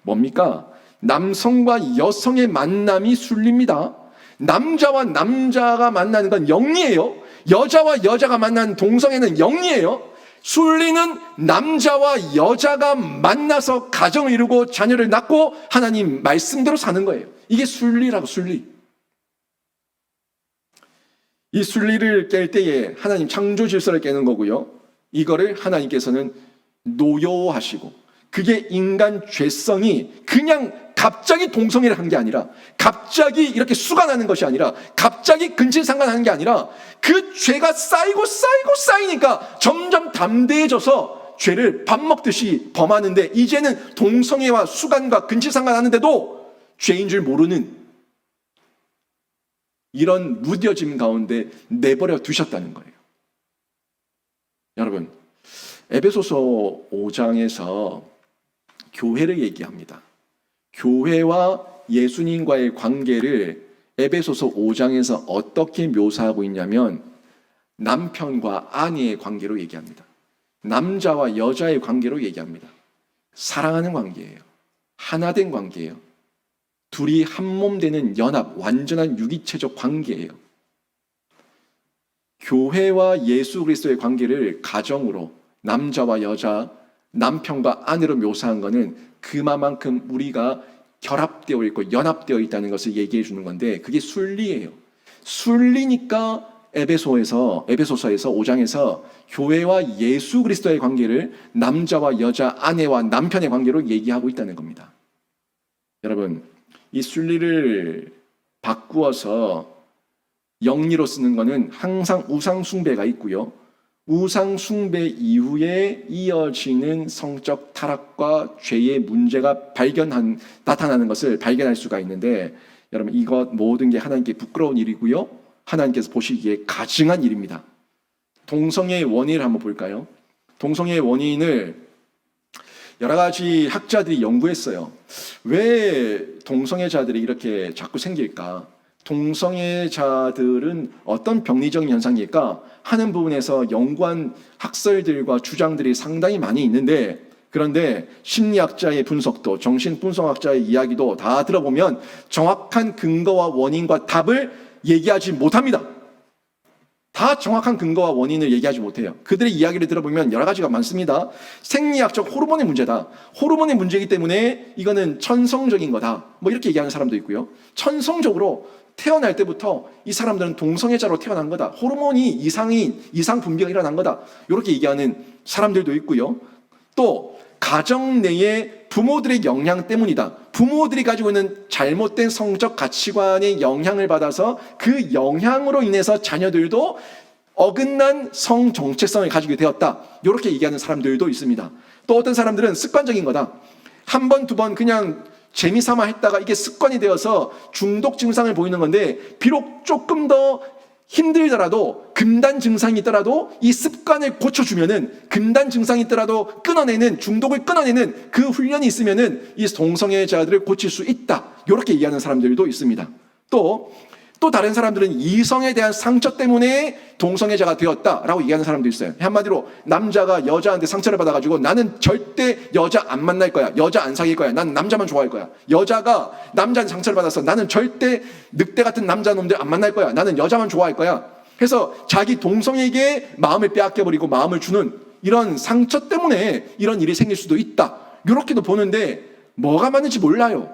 뭡니까? 남성과 여성의 만남이 순리입니다. 남자와 남자가 만나는 건 영리예요. 여자와 여자가 만나는 동성애는 영리예요. 순리는 남자와 여자가 만나서 가정을 이루고 자녀를 낳고 하나님 말씀대로 사는 거예요. 이게 순리라고, 순리. 이 순리를 깰 때에 하나님 창조 질서를 깨는 거고요. 이거를 하나님께서는 노여워하시고, 그게 인간 죄성이 그냥 갑자기 동성애를 한 게 아니라, 갑자기 이렇게 수가 나는 것이 아니라, 갑자기 근친상간하는 게 아니라, 그 죄가 쌓이니까 점점 담대해져서 죄를 밥 먹듯이 범하는데, 이제는 동성애와 수간과 근친상간하는데도 죄인 줄 모르는 이런 무뎌짐 가운데 내버려 두셨다는 거예요. 여러분, 에베소서 5장에서 교회를 얘기합니다. 교회와 예수님과의 관계를 에베소서 5장에서 어떻게 묘사하고 있냐면 남편과 아내의 관계로 얘기합니다. 남자와 여자의 관계로 얘기합니다. 사랑하는 관계예요. 하나된 관계예요. 둘이 한 몸 되는 연합, 완전한 유기체적 관계예요. 교회와 예수 그리스도의 관계를 가정으로, 남자와 여자, 남편과 아내로 묘사한 것은 그만큼 우리가 결합되어 있고 연합되어 있다는 것을 얘기해 주는 건데, 그게 순리예요. 순리니까 에베소서에서 5장에서 교회와 예수 그리스도의 관계를 남자와 여자, 아내와 남편의 관계로 얘기하고 있다는 겁니다. 여러분, 이 순리를 바꾸어서 영리로 쓰는 것은 항상 우상 숭배가 있고요. 우상 숭배 이후에 이어지는 성적 타락과 죄의 문제가 나타나는 것을 발견할 수가 있는데, 여러분, 이것 모든 게 하나님께 부끄러운 일이고요. 하나님께서 보시기에 가증한 일입니다. 동성애의 원인을 한번 볼까요? 동성애의 원인을 여러 가지 학자들이 연구했어요. 왜 동성애자들이 이렇게 자꾸 생길까? 동성애자들은 어떤 병리적인 현상일까 하는 부분에서 연구한 학설들과 주장들이 상당히 많이 있는데, 그런데 심리학자의 분석도, 정신분석학자의 이야기도 다 들어보면 정확한 근거와 원인과 답을 얘기하지 못합니다. 다 정확한 근거와 원인을 얘기하지 못해요. 그들의 이야기를 들어보면 여러 가지가 많습니다. 생리학적 호르몬의 문제다. 호르몬의 문제이기 때문에 이거는 천성적인 거다. 뭐 이렇게 얘기하는 사람도 있고요. 천성적으로 태어날 때부터 이 사람들은 동성애자로 태어난 거다. 호르몬이 이상 분비가 일어난 거다. 이렇게 얘기하는 사람들도 있고요. 또 가정 내에 부모들의 영향 때문이다. 부모들이 가지고 있는 잘못된 성적 가치관의 영향을 받아서 그 영향으로 인해서 자녀들도 어긋난 성 정체성을 가지게 되었다. 이렇게 얘기하는 사람들도 있습니다. 또 어떤 사람들은 습관적인 거다. 한 번, 두 번 그냥 재미삼아 했다가 이게 습관이 되어서 중독 증상을 보이는 건데, 비록 조금 더 힘들더라도, 금단 증상이 있더라도 이 습관을 고쳐주면은, 금단 증상이 있더라도 중독을 끊어내는 그 훈련이 있으면은 이 동성애자들을 고칠 수 있다. 이렇게 얘기하는 사람들도 있습니다. 또 다른 사람들은 이성에 대한 상처 때문에 동성애자가 되었다라고 얘기하는 사람도 있어요. 한마디로 남자가 여자한테 상처를 받아가지고 나는 절대 여자 안 만날 거야. 여자 안 사귈 거야. 난 남자만 좋아할 거야. 여자가 남자한테 상처를 받았어. 나는 절대 늑대 같은 남자 놈들 안 만날 거야. 나는 여자만 좋아할 거야. 해서 자기 동성에게 마음을 빼앗겨버리고 마음을 주는 이런 상처 때문에 이런 일이 생길 수도 있다. 이렇게도 보는데 뭐가 맞는지 몰라요.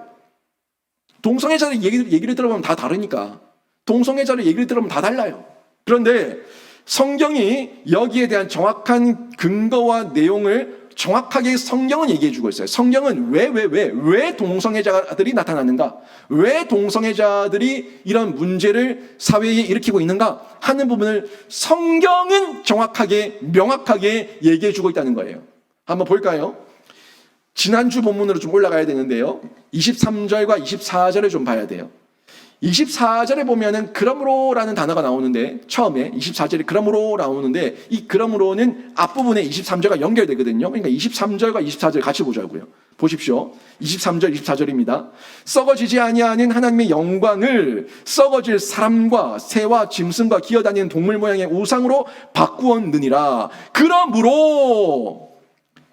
동성애자들 얘기를 들어보면 다 다르니까. 동성애자를 얘기를 들어보면 다 달라요. 그런데 성경이 여기에 대한 정확한 근거와 내용을 정확하게 성경은 얘기해주고 있어요. 성경은 왜 동성애자들이 나타나는가? 왜 동성애자들이 이런 문제를 사회에 일으키고 있는가? 하는 부분을 성경은 정확하게, 명확하게 얘기해주고 있다는 거예요. 한번 볼까요? 지난주 본문으로 좀 올라가야 되는데요. 23절과 24절을 좀 봐야 돼요. 24절에 보면은 그러므로라는 단어가 나오는데, 처음에 24절에 그러므로 나오는데, 이 그러므로는 앞부분에 23절과 연결되거든요. 그러니까 23절과 24절 같이 보자고요. 보십시오. 23절, 24절입니다. 썩어지지 아니하는 하나님의 영광을 썩어질 사람과 새와 짐승과 기어다니는 동물 모양의 우상으로 바꾸었느니라. 그러므로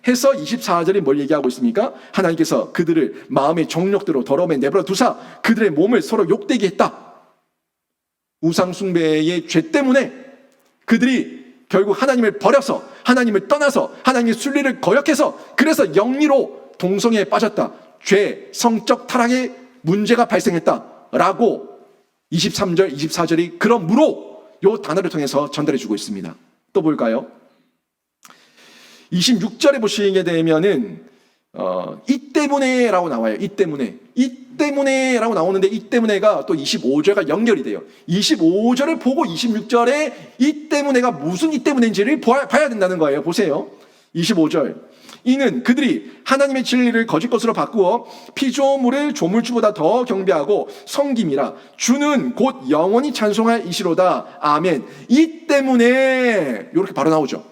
해서 24절이 뭘 얘기하고 있습니까? 하나님께서 그들을 마음의 정욕대로 더러움에 내버려 두사 그들의 몸을 서로 욕되게 했다. 우상 숭배의 죄 때문에 그들이 결국 하나님을 버려서, 하나님을 떠나서 하나님의 순리를 거역해서, 그래서 영리로 동성애에 빠졌다. 죄, 성적 타락의 문제가 발생했다라고 23절, 24절이 그러므로 이 단어를 통해서 전달해 주고 있습니다. 또 볼까요? 26절에 보시게 되면은 이 때문에라고 나와요. 이 때문에라고 나오는데, 이 때문에가 또 25절과 연결이 돼요. 25절을 보고 26절에 이 때문에가 무슨 이 때문인지를 봐야 된다는 거예요. 보세요. 25절. 이는 그들이 하나님의 진리를 거짓 것으로 바꾸어 피조물을 조물주보다 더 경배하고 섬김이라. 주는 곧 영원히 찬송할 이시로다. 아멘. 이 때문에 이렇게 바로 나오죠.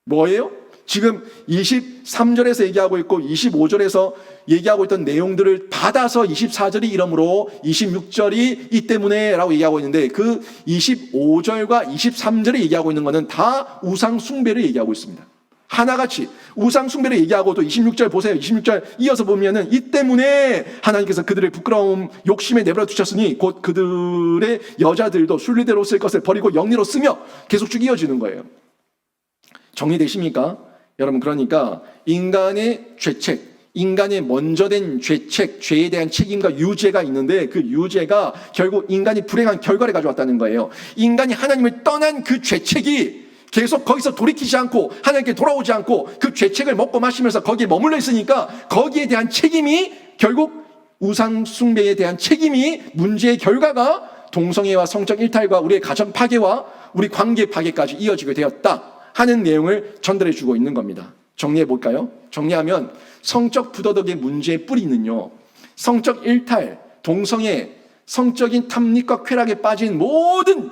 뭐예요? 지금 23절에서 얘기하고 있고 25절에서 얘기하고 있던 내용들을 받아서 24절이 이러므로 26절이 이 때문에 라고 얘기하고 있는데, 그 25절과 23절에 얘기하고 있는 것은 다 우상 숭배를 얘기하고 있습니다. 하나같이 우상 숭배를 얘기하고, 또 26절 보세요. 26절 이어서 보면은 이 때문에 하나님께서 그들의 부끄러움 욕심에 내버려 두셨으니 곧 그들의 여자들도 순리대로 쓸 것을 버리고 영리로 쓰며, 계속 쭉 이어지는 거예요. 정리되십니까? 여러분, 그러니까 인간의 죄책, 인간의 먼저 된 죄책, 죄에 대한 책임과 유죄가 있는데, 그 유죄가 결국 인간이 불행한 결과를 가져왔다는 거예요. 인간이 하나님을 떠난 그 죄책이 계속 거기서 돌이키지 않고 하나님께 돌아오지 않고 그 죄책을 먹고 마시면서 거기에 머물러 있으니까, 거기에 대한 책임이, 결국 우상 숭배에 대한 책임이, 문제의 결과가 동성애와 성적 일탈과 우리의 가정 파괴와 우리 관계 파괴까지 이어지게 되었다 하는 내용을 전달해 주고 있는 겁니다. 정리해 볼까요? 정리하면 성적 부도덕의 문제의 뿌리는요, 성적 일탈, 동성애, 성적인 탐닉과 쾌락에 빠진 모든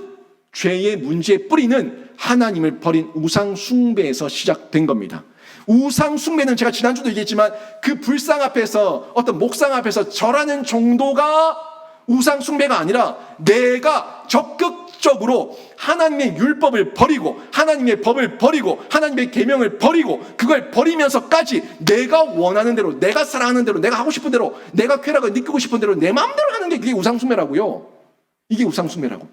죄의 문제의 뿌리는 하나님을 버린 우상 숭배에서 시작된 겁니다. 우상 숭배는 제가 지난주도 얘기했지만 그 불상 앞에서, 어떤 목상 앞에서 절하는 정도가 우상 숭배가 아니라, 내가 적극적으로 하나님의 율법을 버리고 하나님의 법을 버리고 하나님의 계명을 버리고, 그걸 버리면서까지 내가 원하는 대로, 내가 사랑하는 대로, 내가 하고 싶은 대로, 내가 쾌락을 느끼고 싶은 대로 내 마음대로 하는 게, 그게 우상 숭배라고요. 이게 우상 숭배라고.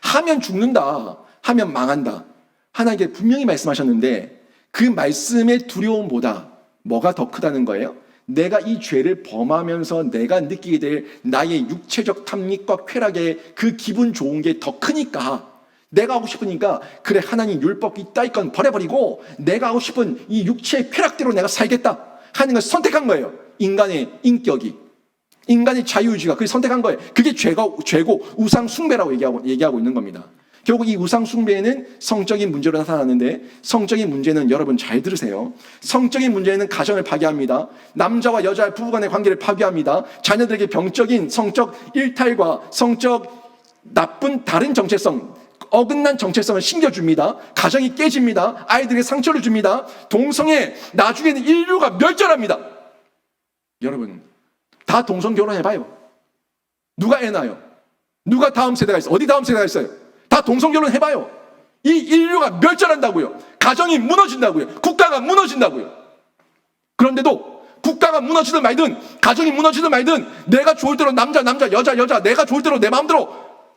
하면 죽는다, 하면 망한다, 하나님께 분명히 말씀하셨는데, 그 말씀의 두려움보다 뭐가 더 크다는 거예요? 내가 이 죄를 범하면서 내가 느끼게 될 나의 육체적 탐닉과 쾌락의 그 기분 좋은 게 더 크니까, 내가 하고 싶으니까, 그래 하나님 율법 이따위 건 버려버리고 내가 하고 싶은 이 육체의 쾌락대로 내가 살겠다 하는 걸 선택한 거예요. 인간의 인격이, 인간의 자유의지가 그게 선택한 거예요. 그게 죄고 우상 숭배라고 얘기하고 있는 겁니다. 결국 이 우상 숭배에는 성적인 문제로 나타나는데, 성적인 문제는 여러분 잘 들으세요. 성적인 문제는 가정을 파괴합니다. 남자와 여자의 부부간의 관계를 파괴합니다. 자녀들에게 병적인 성적 일탈과 성적 나쁜 다른 정체성, 어긋난 정체성을 심겨줍니다. 가정이 깨집니다. 아이들에게 상처를 줍니다. 동성애, 나중에는 인류가 멸절합니다. 여러분, 다 동성 결혼해봐요. 누가 애 낳아요? 누가 다음 세대가 있어요? 어디 다음 세대가 있어요? 다 동성 결혼 해봐요. 이 인류가 멸절한다고요. 가정이 무너진다고요. 국가가 무너진다고요. 그런데도 국가가 무너지든 말든, 가정이 무너지든 말든, 내가 좋을 대로 남자, 여자, 내가 좋을 대로 내 마음대로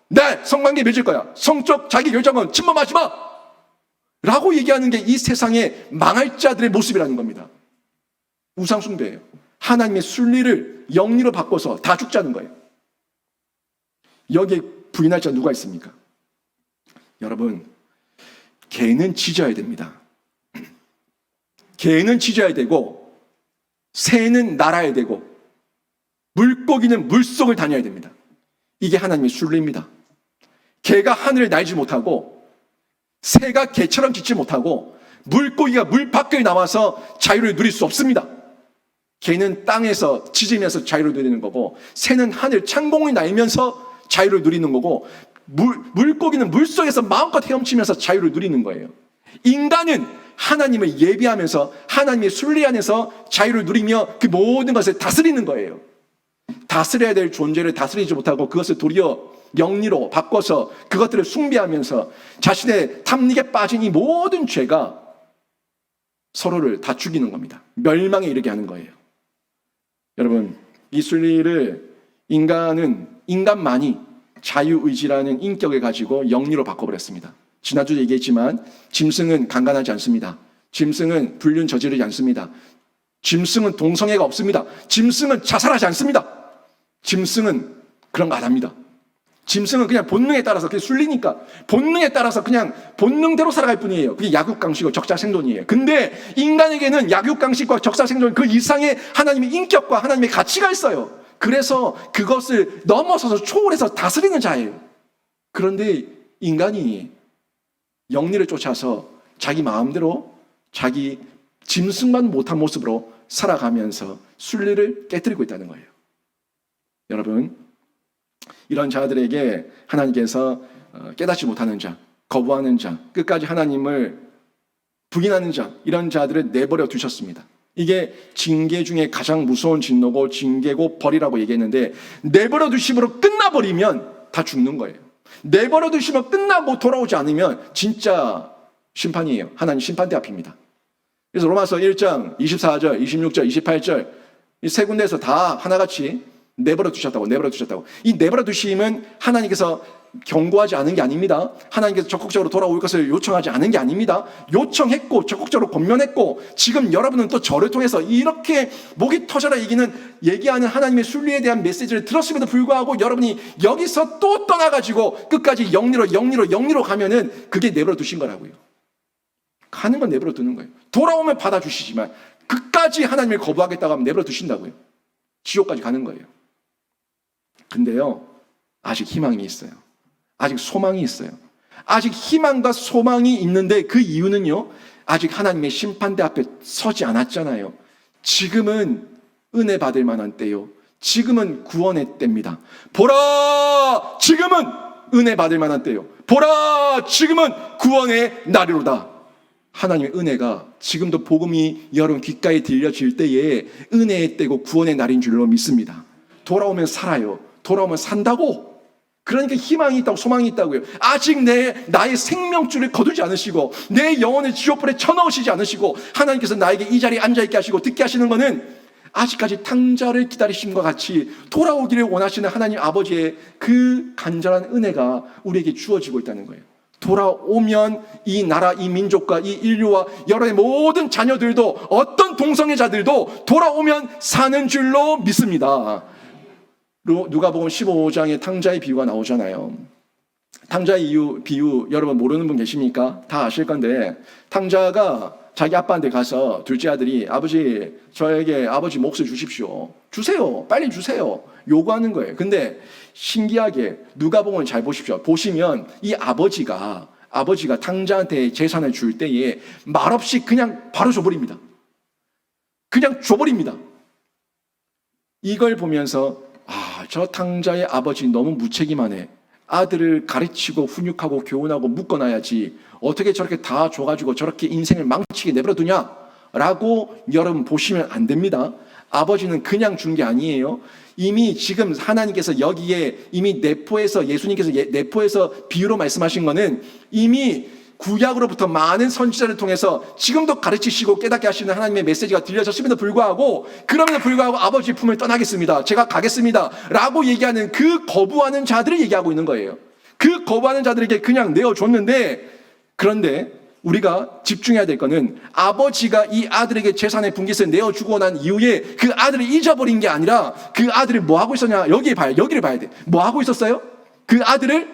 내 성관계 맺을 거야. 성적 자기 결정은 침범하지 마 라고 얘기하는 게 이 세상의 망할 자들의 모습이라는 겁니다. 우상 숭배예요. 하나님의 순리를 영리로 바꿔서 다 죽자는 거예요. 여기에 부인할 자 누가 있습니까? 여러분, 개는 짖어야 됩니다. 개는 짖어야 되고, 새는 날아야 되고, 물고기는 물속을 다녀야 됩니다. 이게 하나님의 순리입니다. 개가 하늘을 날지 못하고, 새가 개처럼 짖지 못하고, 물고기가 물 밖을 나와서 자유를 누릴 수 없습니다. 개는 땅에서 짖으면서 자유를 누리는 거고, 새는 하늘 창공을 날면서 자유를 누리는 거고, 물고기는 물속에서 마음껏 헤엄치면서 자유를 누리는 거예요. 인간은 하나님을 예비하면서 하나님의 순리 안에서 자유를 누리며 그 모든 것을 다스리는 거예요. 다스려야 될 존재를 다스리지 못하고 그것을 도리어 영리로 바꿔서 그것들을 숭배하면서 자신의 탐닉에 빠진 이 모든 죄가 서로를 다 죽이는 겁니다. 멸망에 이르게 하는 거예요. 여러분, 이 순리를 인간만이 자유의지라는 인격을 가지고 영리로 바꿔버렸습니다. 지난주에 얘기했지만 짐승은 강간하지 않습니다. 짐승은 불륜 저지르지 않습니다. 짐승은 동성애가 없습니다. 짐승은 자살하지 않습니다. 짐승은 그런 거 안 합니다. 짐승은 그냥 본능에 따라서, 그게 순리니까 본능에 따라서 그냥 본능대로 살아갈 뿐이에요. 그게 약육강식이고 적자생존이에요. 근데 인간에게는 약육강식과 적자생존 그 이상의 하나님의 인격과 하나님의 가치가 있어요. 그래서 그것을 넘어서서 초월해서 다스리는 자예요. 그런데 인간이 영리를 쫓아서 자기 마음대로 자기 짐승만 못한 모습으로 살아가면서 순리를 깨뜨리고 있다는 거예요. 여러분, 이런 자들에게 하나님께서 깨닫지 못하는 자, 거부하는 자, 끝까지 하나님을 부인하는 자, 이런 자들을 내버려 두셨습니다. 이게 징계 중에 가장 무서운 진노고 징계고 벌이라고 얘기했는데, 내버려 두심으로 끝나버리면 다 죽는 거예요. 내버려 두시면 끝나고 돌아오지 않으면 진짜 심판이에요. 하나님 심판대 앞입니다. 그래서 로마서 1장 24절, 26절, 28절 이 세 군데에서 다 하나같이 내버려 두셨다고. 이 내버려 두심은 하나님께서 경고하지 않은 게 아닙니다. 하나님께서 적극적으로 돌아올 것을 요청하지 않은 게 아닙니다. 요청했고 적극적으로 권면했고, 지금 여러분은 또 저를 통해서 이렇게 목이 터져라 얘기하는 하나님의 순리에 대한 메시지를 들었음에도 불구하고 여러분이 여기서 또 떠나가지고 끝까지 영리로 가면은 그게 내버려 두신 거라고요. 가는 건 내버려 두는 거예요. 돌아오면 받아주시지만 끝까지 하나님을 거부하겠다고 하면 내버려 두신다고요. 지옥까지 가는 거예요. 근데요, 아직 희망이 있어요. 아직 소망이 있어요. 아직 희망과 소망이 있는데 그 이유는요, 아직 하나님의 심판대 앞에 서지 않았잖아요. 지금은 은혜 받을 만한 때요. 지금은 구원의 때입니다. 보라, 지금은 은혜 받을 만한 때요. 보라, 지금은 구원의 날이로다. 하나님의 은혜가 지금도 복음이 여러분 귓가에 들려질 때에 은혜의 때고 구원의 날인 줄로 믿습니다. 돌아오면 살아요. 돌아오면 산다고. 그러니까 희망이 있다고, 소망이 있다고요. 아직 나의 생명줄을 거두지 않으시고 내 영혼을 지옥불에 쳐넣으시지 않으시고 하나님께서 나에게 이 자리에 앉아있게 하시고 듣게 하시는 것은 아직까지 탕자를 기다리심과 같이 돌아오기를 원하시는 하나님 아버지의 그 간절한 은혜가 우리에게 주어지고 있다는 거예요. 돌아오면 이 나라, 이 민족과 이 인류와 여러의 모든 자녀들도, 어떤 동성애자들도 돌아오면 사는 줄로 믿습니다. 누가복음 15장에 탕자의 비유가 나오잖아요. 탕자의 비유 여러분 모르는 분 계십니까? 다 아실 건데, 탕자가 자기 아빠한테 가서 둘째 아들이 아버지, 저에게 아버지 몫을 주십시오. 주세요. 빨리 주세요. 요구하는 거예요. 근데 신기하게 누가복음을 잘 보십시오. 보시면 이 아버지가 탕자한테 재산을 줄 때에 말없이 그냥 바로 줘버립니다. 그냥 줘버립니다. 이걸 보면서 저 탕자의 아버지 너무 무책임하네. 아들을 가르치고 훈육하고 교훈하고 묶어놔야지 어떻게 저렇게 다 줘가지고 저렇게 인생을 망치게 내버려두냐? 라고 여러분 보시면 안 됩니다. 아버지는 그냥 준 게 아니에요. 이미 지금 하나님께서 여기에 이미 내포해서, 예수님께서 내포해서 비유로 말씀하신 거는 이미 구약으로부터 많은 선지자를 통해서 지금도 가르치시고 깨닫게 하시는 하나님의 메시지가 들려졌음에도 불구하고, 그럼에도 불구하고 아버지 품을 떠나겠습니다. 제가 가겠습니다. 라고 얘기하는 그 거부하는 자들을 얘기하고 있는 거예요. 그 거부하는 자들에게 그냥 내어줬는데, 그런데 우리가 집중해야 될 거는 아버지가 이 아들에게 재산의 분깃을 내어주고 난 이후에 그 아들을 잊어버린 게 아니라 그 아들이 뭐 하고 있었냐? 여기를 봐야 돼. 뭐 하고 있었어요? 그 아들을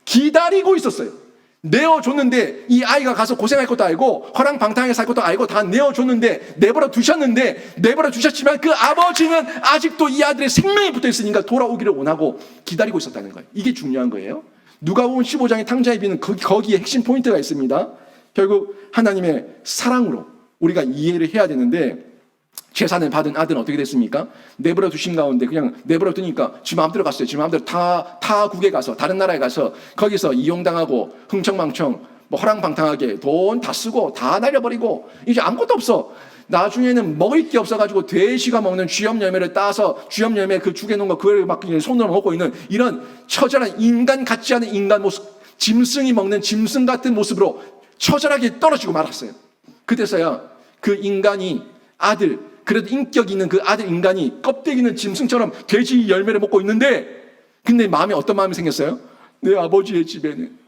기다리고 있었어요. 내어줬는데 이 아이가 가서 고생할 것도 알고 허랑방탕하게 살 것도 알고 다 내어줬는데, 내버려 두셨지만 그 아버지는 아직도 이 아들의 생명이 붙어 있으니까 돌아오기를 원하고 기다리고 있었다는 거예요. 이게 중요한 거예요. 누가복음 15장의 탕자의 비유는 거기에 핵심 포인트가 있습니다. 결국 하나님의 사랑으로 우리가 이해를 해야 되는데, 재산을 받은 아들은 어떻게 됐습니까? 내버려 두신 가운데 그냥 내버려 두니까 지 마음대로 갔어요. 지 마음대로 타국에 가서 다른 나라에 가서 거기서 이용당하고 흥청망청 뭐 허랑방탕하게 돈 다 쓰고 다 날려버리고 이제 아무것도 없어. 나중에는 먹을 게 없어가지고 돼지가 먹는 쥐염 열매를 따서 쥐염 열매 그 죽에 놓은 거 그걸 막 손으로 먹고 있는 이런 처절한 인간 같지 않은 인간 모습, 짐승이 먹는 짐승 같은 모습으로 처절하게 떨어지고 말았어요. 그때서야 그 인간이 아들, 그래도 인격 있는 그 아들 인간이 껍데기 있는 짐승처럼 돼지 열매를 먹고 있는데 근데 마음에 어떤 마음이 생겼어요? 내 아버지의 집에는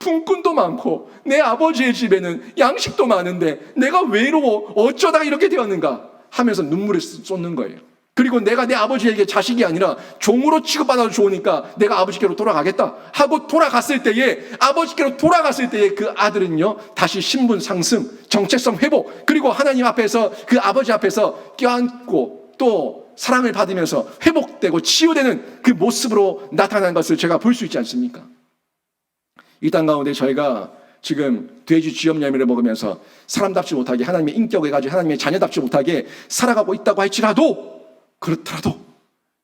품꾼도 많고 내 아버지의 집에는 양식도 많은데 내가 외로워 어쩌다가 이렇게 되었는가 하면서 눈물을 쏟는 거예요. 그리고 내가 내 아버지에게 자식이 아니라 종으로 취급받아도 좋으니까 내가 아버지께로 돌아가겠다 하고 돌아갔을 때에 아버지께로 돌아갔을 때에 그 아들은요 다시 신분 상승, 정체성 회복, 그리고 하나님 앞에서 그 아버지 앞에서 껴안고 또 사랑을 받으면서 회복되고 치유되는 그 모습으로 나타난 것을 제가 볼 수 있지 않습니까? 이 땅 가운데 저희가 지금 돼지 쥐염 열매를 먹으면서 사람답지 못하게 하나님의 인격을 가지고 하나님의 자녀답지 못하게 살아가고 있다고 할지라도 그렇더라도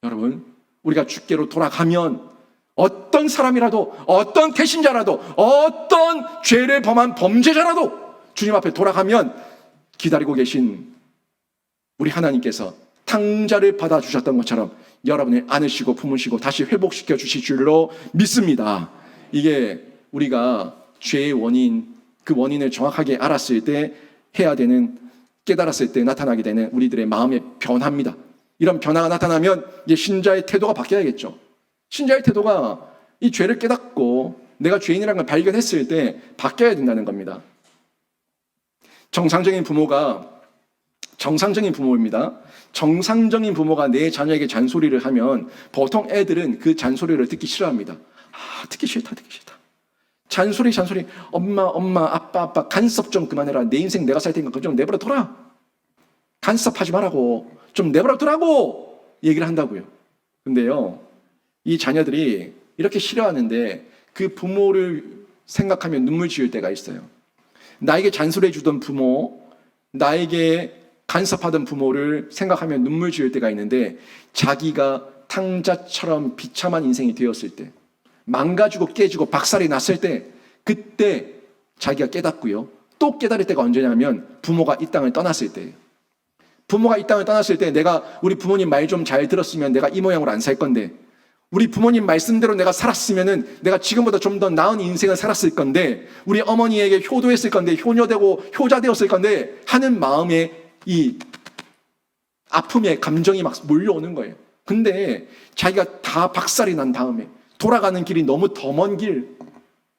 여러분 우리가 주께로 돌아가면 어떤 사람이라도 어떤 개신자라도 어떤 죄를 범한 범죄자라도 주님 앞에 돌아가면 기다리고 계신 우리 하나님께서 탕자를 받아주셨던 것처럼 여러분을 안으시고 품으시고 다시 회복시켜 주실 줄로 믿습니다. 이게 우리가 죄의 원인, 그 원인을 정확하게 알았을 때 해야 되는, 깨달았을 때 나타나게 되는 우리들의 마음의 변화입니다. 이런 변화가 나타나면 이제 신자의 태도가 바뀌어야겠죠. 신자의 태도가 이 죄를 깨닫고 내가 죄인이라는 걸 발견했을 때 바뀌어야 된다는 겁니다. 정상적인 부모입니다. 정상적인 부모가 내 자녀에게 잔소리를 하면 보통 애들은 그 잔소리를 듣기 싫어합니다. 듣기 싫다. 잔소리. 엄마, 아빠, 간섭 좀 그만해라. 내 인생 내가 살 테니까 좀 내버려 둬라. 간섭하지 말라고. 좀 내버려 두라고 얘기를 한다고요. 근데요, 이 자녀들이 이렇게 싫어하는데 그 부모를 생각하면 눈물 지을 때가 있어요. 나에게 잔소리해 주던 부모, 나에게 간섭하던 부모를 생각하면 눈물 지을 때가 있는데 자기가 탕자처럼 비참한 인생이 되었을 때, 망가지고 깨지고 박살이 났을 때 그때 자기가 깨닫고요. 또 깨달을 때가 언제냐면 부모가 이 땅을 떠났을 때예요. 부모가 이 땅을 떠났을 때 내가 우리 부모님 말 좀 잘 들었으면 내가 이 모양으로 안 살 건데, 우리 부모님 말씀대로 내가 살았으면은 내가 지금보다 좀 더 나은 인생을 살았을 건데, 우리 어머니에게 효도했을 건데, 효녀되고 효자되었을 건데 하는 마음에 이 아픔의 감정이 막 몰려오는 거예요. 근데 자기가 다 박살이 난 다음에 돌아가는 길이 너무 더 먼 길,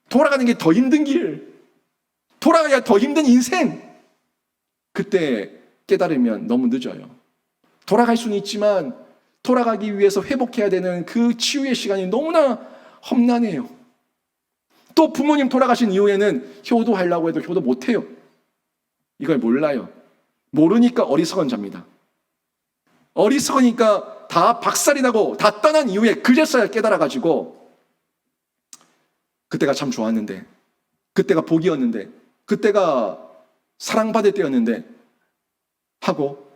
돌아가는 게 더 힘든 길, 돌아가야 더 힘든 인생, 그때 깨달으면 너무 늦어요. 돌아갈 수는 있지만 돌아가기 위해서 회복해야 되는 그 치유의 시간이 너무나 험난해요. 또 부모님 돌아가신 이후에는 효도하려고 해도 효도 못해요. 이걸 몰라요. 모르니까 어리석은 자입니다. 어리석으니까 다 박살이 나고 다 떠난 이후에 그제서야 깨달아가지고 그때가 참 좋았는데, 그때가 복이었는데, 그때가 사랑받을 때였는데 하고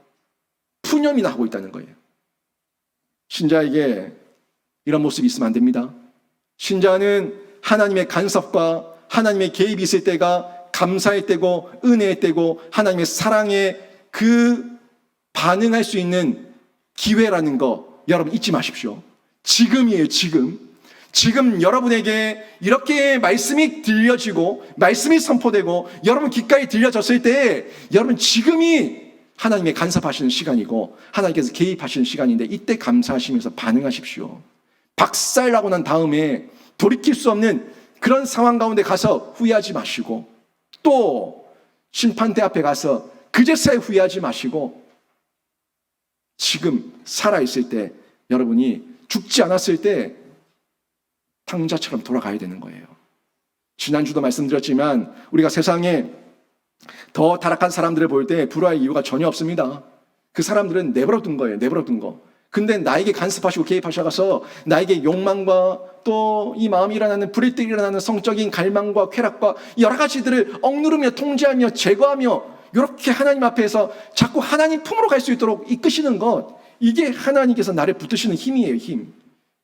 푸념이나 하고 있다는 거예요. 신자에게 이런 모습이 있으면 안 됩니다. 신자는 하나님의 간섭과 하나님의 개입이 있을 때가 감사의 때고 은혜의 때고 하나님의 사랑에 그 반응할 수 있는 기회라는 거 여러분 잊지 마십시오. 지금이에요, 지금 여러분에게 이렇게 말씀이 들려지고 말씀이 선포되고 여러분 귓가에 들려졌을 때 여러분 지금이 하나님의 간섭하시는 시간이고 하나님께서 개입하시는 시간인데 이때 감사하시면서 반응하십시오. 박살나고 난 다음에 돌이킬 수 없는 그런 상황 가운데 가서 후회하지 마시고, 또 심판대 앞에 가서 그제서야 후회하지 마시고, 지금 살아있을 때, 여러분이 죽지 않았을 때 탕자처럼 돌아가야 되는 거예요. 지난주도 말씀드렸지만 우리가 세상에 더 타락한 사람들을 볼 때 불화할 이유가 전혀 없습니다. 그 사람들은 내버려둔 거예요. 내버려둔 거. 근데 나에게 간섭하시고 개입하셔서 나에게 욕망과 또 이 마음이 일어나는 불일들이 일어나는 성적인 갈망과 쾌락과 여러 가지들을 억누르며 통제하며 제거하며 이렇게 하나님 앞에서 자꾸 하나님 품으로 갈 수 있도록 이끄시는 것, 이게 하나님께서 나를 붙드시는 힘이에요. 힘.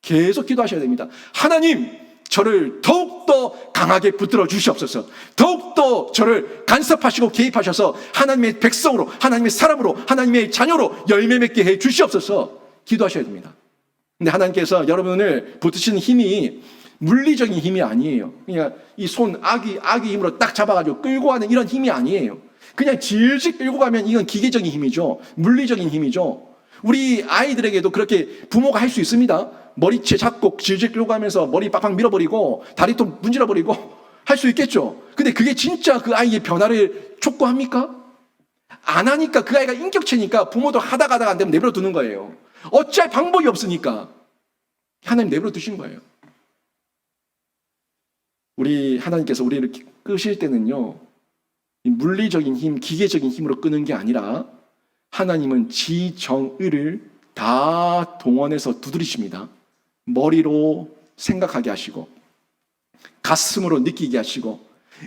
계속 기도하셔야 됩니다. 하나님, 저를 더욱더 강하게 붙들어 주시옵소서. 더욱더 저를 간섭하시고 개입하셔서 하나님의 백성으로, 하나님의 사람으로, 하나님의 자녀로 열매 맺게 해 주시옵소서. 기도하셔야 됩니다. 근데 하나님께서 여러분을 붙드시는 힘이 물리적인 힘이 아니에요. 그냥 이 손, 아기 힘으로 딱 잡아가지고 끌고 가는 이런 힘이 아니에요. 그냥 질질 끌고 가면 이건 기계적인 힘이죠. 물리적인 힘이죠. 우리 아이들에게도 그렇게 부모가 할 수 있습니다. 머리채 잡고 질질 끌고 가면서 머리 빡빡 밀어버리고 다리 또 문질러버리고 할 수 있겠죠. 근데 그게 진짜 그 아이의 변화를 촉구합니까? 안 하니까, 그 아이가 인격체니까 부모도 하다가 안 되면 내버려 두는 거예요. 어찌할 방법이 없으니까 하나님 내버려 두신 거예요. 우리 하나님께서 우리를 끄실 때는요, 이 물리적인 힘, 기계적인 힘으로 끄는 게 아니라 하나님은 지정의를 다 동원해서 두드리십니다. 머리로 생각하게 하시고, 가슴으로 느끼게 하시고,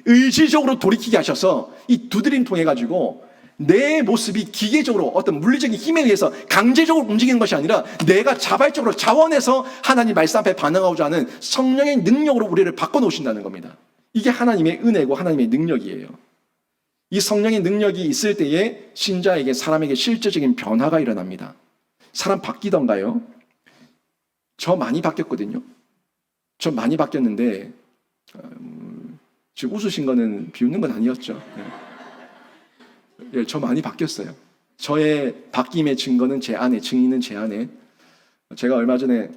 의지적으로 돌이키게 하셔서 이 두드림 통해 가지고 내 모습이 기계적으로 어떤 물리적인 힘에 의해서 강제적으로 움직이는 것이 아니라 내가 자발적으로 자원해서 하나님 말씀 앞에 반응하고자 하는 성령의 능력으로 우리를 바꿔놓으신다는 겁니다. 이게 하나님의 은혜고 하나님의 능력이에요. 이 성령의 능력이 있을 때에 신자에게, 사람에게 실제적인 변화가 일어납니다. 사람 바뀌던가요? 저 많이 바뀌었거든요. 저 많이 바뀌었는데 지금 웃으신 거는 비웃는 건 아니었죠. 예, 저 많이 바뀌었어요. 저의 바뀜의 증거는 제 안에, 증인은 제 안에. 제가 얼마 전에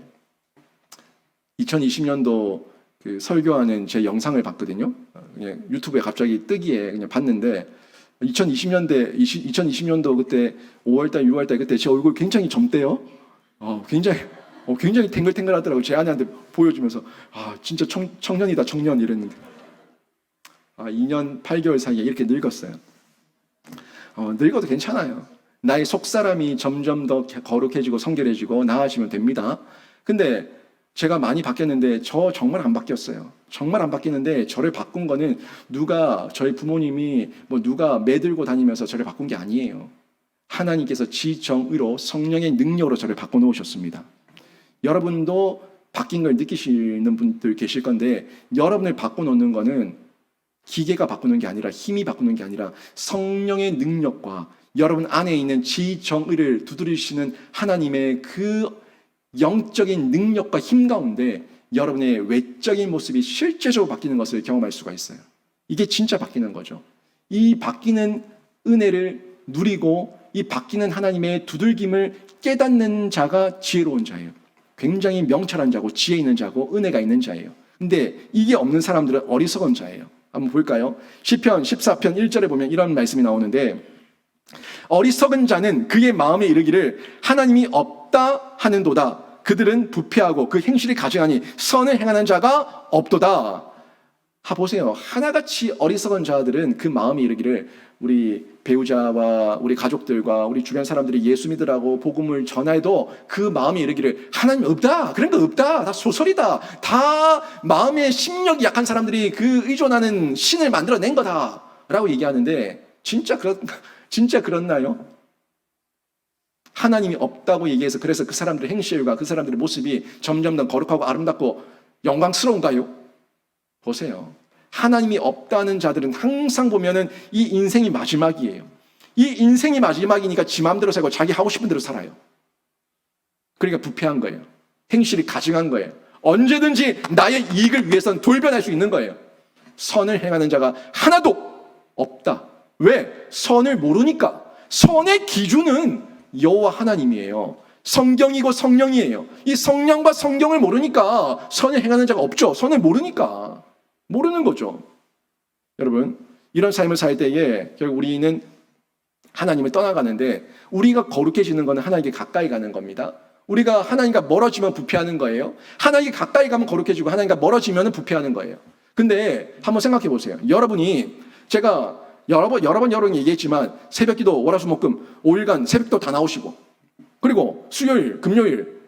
2020년도 그 설교하는 제 영상을 봤거든요. 그냥 유튜브에 갑자기 뜨기에 그냥 봤는데 2020년도 그때 5월달, 6월달 그때 제 얼굴 굉장히 젊대요. 굉장히 탱글탱글하더라고요. 제 아내한테 보여주면서 진짜 청년이다, 청년 이랬는데 2년 8개월 사이에 이렇게 늙었어요. 늙어도 괜찮아요. 나의 속사람이 점점 더 거룩해지고 성결해지고 나아지면 됩니다. 근데 제가 많이 바뀌었는데 저 정말 안 바뀌었어요. 정말 안 바뀌는데 저를 바꾼 거는 저희 부모님이 누가 매들고 다니면서 저를 바꾼 게 아니에요. 하나님께서 지정의로 성령의 능력으로 저를 바꿔놓으셨습니다. 여러분도 바뀐 걸 느끼시는 분들 계실 건데, 여러분을 바꿔놓는 거는 기계가 바꾸는 게 아니라, 힘이 바꾸는 게 아니라 성령의 능력과 여러분 안에 있는 지정의를 두드리시는 하나님의 그 영적인 능력과 힘 가운데 여러분의 외적인 모습이 실제적으로 바뀌는 것을 경험할 수가 있어요. 이게 진짜 바뀌는 거죠. 이 바뀌는 은혜를 누리고 이 바뀌는 하나님의 두들김을 깨닫는 자가 지혜로운 자예요. 굉장히 명철한 자고 지혜 있는 자고 은혜가 있는 자예요. 근데 이게 없는 사람들은 어리석은 자예요. 한번 볼까요? 시편 14편 1절에 보면 이런 말씀이 나오는데, 어리석은 자는 그의 마음에 이르기를 하나님이 없다 하는도다. 그들은 부패하고 그 행실이 가증하니 선을 행하는 자가 없도다. 보세요. 하나같이 어리석은 자들은 그 마음에 이르기를, 우리 배우자와 우리 가족들과 우리 주변 사람들이 예수 믿으라고 복음을 전해도 그 마음에 이르기를 하나님 없다, 그런 거 없다, 다 소설이다, 다 마음의 심력이 약한 사람들이 그 의존하는 신을 만들어낸 거다 라고 얘기하는데, 진짜 그렇나요? 하나님이 없다고 얘기해서 그래서 그 사람들의 행실과 그 사람들의 모습이 점점 더 거룩하고 아름답고 영광스러운가요? 보세요. 하나님이 없다는 자들은 항상 보면은 이 인생이 마지막이에요. 이 인생이 마지막이니까 지 마음대로 살고 자기 하고 싶은 대로 살아요. 그러니까 부패한 거예요. 행실이 가증한 거예요. 언제든지 나의 이익을 위해서는 돌변할 수 있는 거예요. 선을 행하는 자가 하나도 없다. 왜? 선을 모르니까. 선의 기준은 여호와 하나님이에요. 성경이고 성령이에요. 이 성령과 성경을 모르니까 선을 행하는 자가 없죠. 선을 모르니까. 모르는 거죠. 여러분, 이런 삶을 살 때에 결국 우리는 하나님을 떠나가는데, 우리가 거룩해지는 것은 하나님께 가까이 가는 겁니다. 우리가 하나님과 멀어지면 부패하는 거예요. 하나님께 가까이 가면 거룩해지고 하나님과 멀어지면 부패하는 거예요. 근데 한번 생각해 보세요. 여러분이, 제가 여러 번 얘기했지만 새벽기도 월화수목금 5일간 새벽도 다 나오시고, 그리고 수요일, 금요일,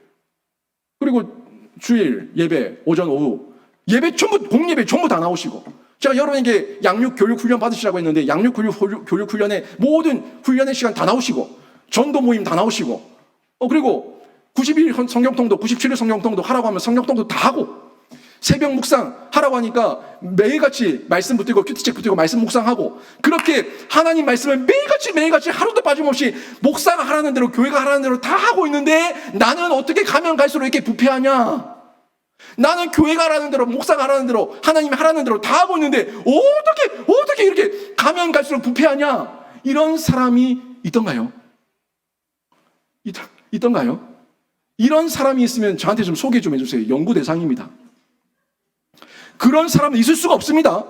그리고 주일 예배 오전 오후 예배 전부, 공예배 전부 다 나오시고, 제가 여러분에게 양육 교육 훈련 받으시라고 했는데 양육 교육 훈련에 모든 훈련의 시간 다 나오시고 전도 모임 다 나오시고 그리고 90일 성경통도 97일 성경통도 하라고 하면 성경통도 다 하고 새벽 묵상 하라고 하니까 매일같이 말씀 붙들고 큐티책 붙들고 말씀 묵상하고 그렇게 하나님 말씀을 매일같이 하루도 빠짐없이 목사가 하라는 대로 교회가 하라는 대로 다 하고 있는데 나는 어떻게 가면 갈수록 이렇게 부패하냐? 나는 교회가 하라는 대로 목사가 하라는 대로 하나님이 하라는 대로 다 하고 있는데 어떻게 이렇게 가면 갈수록 부패하냐? 이런 사람이 있던가요? 있던가요? 이런 사람이 있으면 저한테 좀 소개 좀 해주세요. 연구 대상입니다. 그런 사람은 있을 수가 없습니다.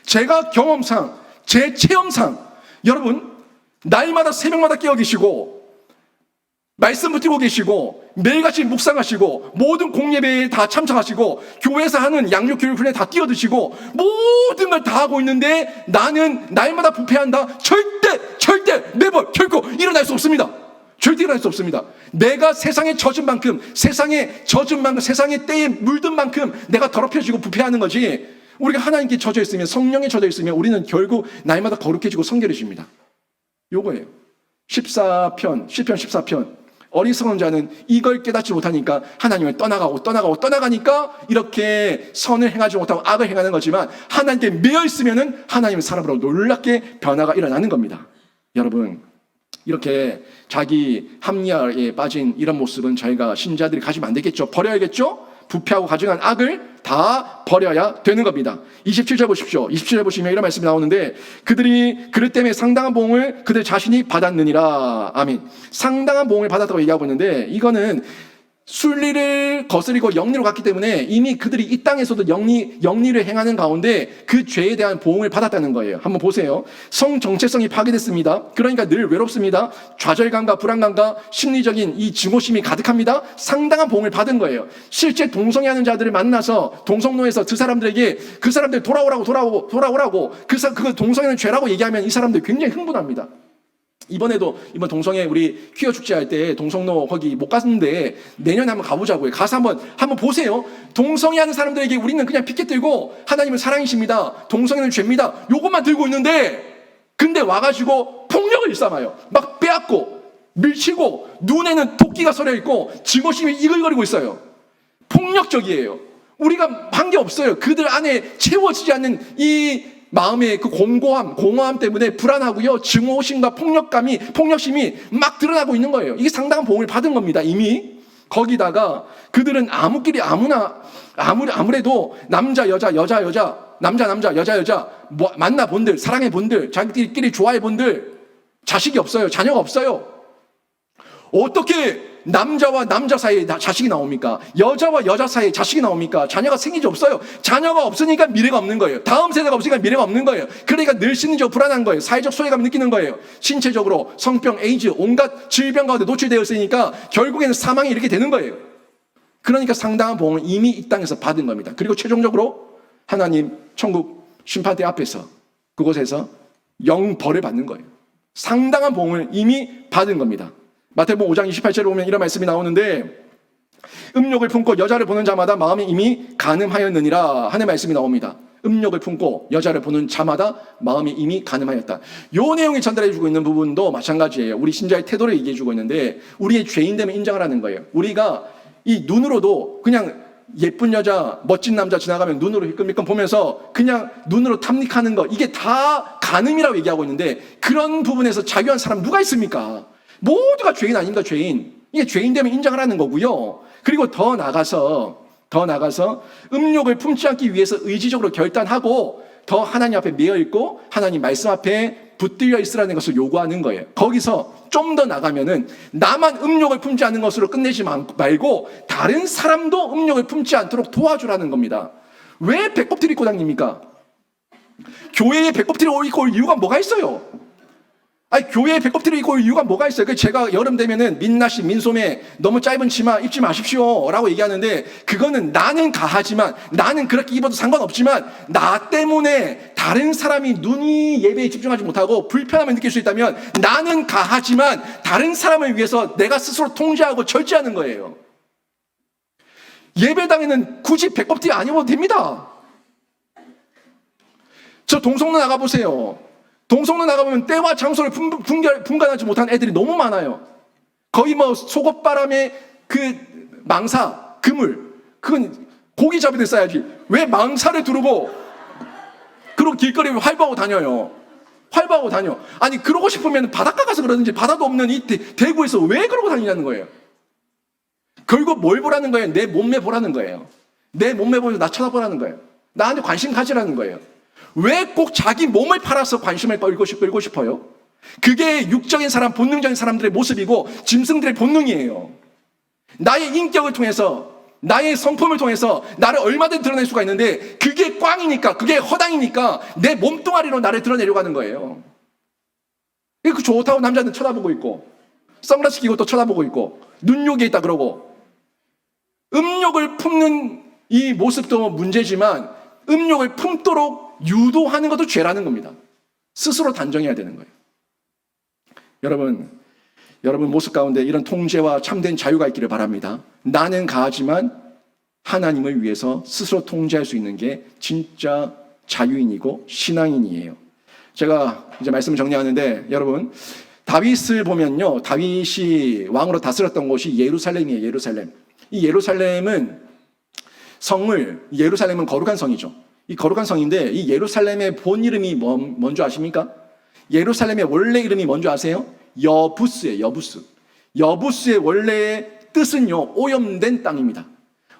제가 경험상, 제 체험상, 여러분, 날마다 새벽마다 깨어 계시고, 말씀 붙들고 계시고, 매일같이 묵상하시고, 모든 공예배에 다 참석하시고, 교회에서 하는 양육교육훈련에 다 뛰어드시고, 모든 걸 다 하고 있는데, 나는 날마다 부패한다? 절대, never, 결코 일어날 수 없습니다. 절대 일어날 수 없습니다. 내가 세상에 젖은 만큼, 세상의 때에 물든 만큼 내가 더럽혀지고 부패하는 거지. 우리가 하나님께 젖어 있으면, 성령에 젖어 있으면 우리는 결국 날마다 거룩해지고 성결해집니다. 요거예요. 14편. 어리석은 자는 이걸 깨닫지 못하니까 하나님을 떠나가니까 이렇게 선을 행하지 못하고 악을 행하는 거지만 하나님께 매여 있으면은 하나님의 사람으로 놀랍게 변화가 일어나는 겁니다. 여러분, 이렇게 자기 합리화에 빠진 이런 모습은 저희가 신자들이 가지면 안 되겠죠. 버려야겠죠. 부패하고 가증한 악을 다 버려야 되는 겁니다. 27절 보십시오. 27절 보시면 이런 말씀이 나오는데 그들이 그릇 때문에 상당한 보응을 그들 자신이 받았느니라. 아멘. 상당한 보응을 받았다고 얘기하고 있는데 이거는 순리를 거스리고 영리로 갔기 때문에 이미 그들이 이 땅에서도 영리를 행하는 가운데 그 죄에 대한 보응을 받았다는 거예요. 한번 보세요. 성 정체성이 파괴됐습니다. 그러니까 늘 외롭습니다. 좌절감과 불안감과 심리적인 이 증오심이 가득합니다. 상당한 보응을 받은 거예요. 실제 동성애하는 자들을 만나서 동성로에서 그 사람들 돌아오라고 그 동성애는 죄라고 얘기하면 이 사람들 굉장히 흥분합니다. 이번 동성애 우리 퀴어 축제할 때 동성로 거기 못 갔는데 내년에 한번 가보자고요. 가서 한번 보세요. 동성애 하는 사람들에게 우리는 그냥 피켓 들고 하나님은 사랑이십니다. 동성애는 죄입니다. 요것만 들고 있는데 근데 와가지고 폭력을 일삼아요. 막 빼앗고 밀치고 눈에는 토끼가 서려 있고 증오심이 이글거리고 있어요. 폭력적이에요. 우리가 한 게 없어요. 그들 안에 채워지지 않는 이 마음의 그 공허함 때문에 불안하고요. 증오심과 폭력심이 막 드러나고 있는 거예요. 이게 상당한 보응을 받은 겁니다. 이미. 거기다가 그들은 아무래도 남자, 여자, 만나본들, 사랑해본들, 자기들끼리 좋아해본들, 자식이 없어요. 자녀가 없어요. 어떻게 남자와 남자 사이에 자식이 나옵니까? 여자와 여자 사이에 자식이 나옵니까? 자녀가 생기지 없어요. 자녀가 없으니까 미래가 없는 거예요. 다음 세대가 없으니까 미래가 없는 거예요. 그러니까 늘 심리적으로 불안한 거예요. 사회적 소외감을 느끼는 거예요. 신체적으로 성병, 에이즈, 온갖 질병 가운데 노출되어 있으니까 결국에는 사망이 이렇게 되는 거예요. 그러니까 상당한 보응을 이미 이 땅에서 받은 겁니다. 그리고 최종적으로 하나님 천국 심판대 앞에서 그곳에서 영벌을 받는 거예요. 상당한 보응을 이미 받은 겁니다. 마태복음 5장 28절에 보면 이런 말씀이 나오는데 음욕을 품고 여자를 보는 자마다 마음이 이미 간음하였느니라 하는 말씀이 나옵니다. 음욕을 품고 여자를 보는 자마다 마음이 이미 간음하였다. 요 내용이 전달해주고 있는 부분도 마찬가지예요. 우리 신자의 태도를 얘기해주고 있는데 우리의 죄인됨을 인정하라는 거예요. 우리가 이 눈으로도 그냥 예쁜 여자, 멋진 남자 지나가면 눈으로 힐끔힐끔 보면서 그냥 눈으로 탐닉하는 거 이게 다 간음이라고 얘기하고 있는데 그런 부분에서 자유한 사람 누가 있습니까? 모두가 죄인 아닙니까? 죄인. 이게 죄인됨을 인정하라는 거고요. 그리고 더 나가서 음욕을 품지 않기 위해서 의지적으로 결단하고 더 하나님 앞에 매여 있고 하나님 말씀 앞에 붙들려 있으라는 것을 요구하는 거예요. 거기서 좀 더 나가면은 나만 음욕을 품지 않는 것으로 끝내지 말고 다른 사람도 음욕을 품지 않도록 도와주라는 겁니다. 왜 배꼽티를 입고 다닙니까? 교회에 배꼽티를 입고 올 이유가 뭐가 있어요? 아니, 교회에 배꼽티를 입고 올 이유가 뭐가 있어요? 제가 여름 되면은 민낯이 민소매 너무 짧은 치마 입지 마십시오 라고 얘기하는데 그거는 나는 가하지만 나는 그렇게 입어도 상관없지만 나 때문에 다른 사람이 눈이 예배에 집중하지 못하고 불편함을 느낄 수 있다면 나는 가하지만 다른 사람을 위해서 내가 스스로 통제하고 절제하는 거예요. 예배당에는 굳이 배꼽티 안 입어도 됩니다. 저 동성로 나가보세요. 동성로 나가보면 때와 장소를 분간하지 못한 애들이 너무 많아요. 거의 뭐 속옷바람에 그 망사, 그물, 그건 고기 잡이들 써야지. 왜 망사를 두르고 그리고 길거리에 활보하고 다녀요. 활보하고 다녀. 아니 그러고 싶으면 바닷가 가서 그러든지 바다도 없는 이 대구에서 왜 그러고 다니냐는 거예요. 결국 뭘 보라는 거예요? 내 몸매 보라는 거예요. 내 몸매 보면서 나 쳐다보라는 거예요. 나한테 관심 가지라는 거예요. 왜 꼭 자기 몸을 팔아서 관심을 끌고 싶어요? 그게 육적인 사람, 본능적인 사람들의 모습이고 짐승들의 본능이에요. 나의 인격을 통해서, 나의 성품을 통해서 나를 얼마든 드러낼 수가 있는데 그게 꽝이니까, 그게 허당이니까 내 몸뚱아리로 나를 드러내려고 하는 거예요. 그 좋다고 남자는 쳐다보고 있고 선글라스 끼고 또 쳐다보고 있고 눈욕에 있다 그러고 음욕을 품는 이 모습도 문제지만 음욕을 품도록 유도하는 것도 죄라는 겁니다. 스스로 단정해야 되는 거예요. 여러분 모습 가운데 이런 통제와 참된 자유가 있기를 바랍니다. 나는 가하지만 하나님을 위해서 스스로 통제할 수 있는 게 진짜 자유인이고 신앙인이에요. 제가 이제 말씀을 정리하는데 여러분 다윗을 보면요. 다윗이 왕으로 다스렸던 곳이 예루살렘이에요. 예루살렘. 이 예루살렘은 예루살렘은 거룩한 성이죠. 이 거룩한 성인데 이 예루살렘의 본 이름이 뭔지 아십니까? 예루살렘의 원래 이름이 뭔지 아세요? 여부스예요. 여부스. 여부스의 원래의 뜻은요. 오염된 땅입니다.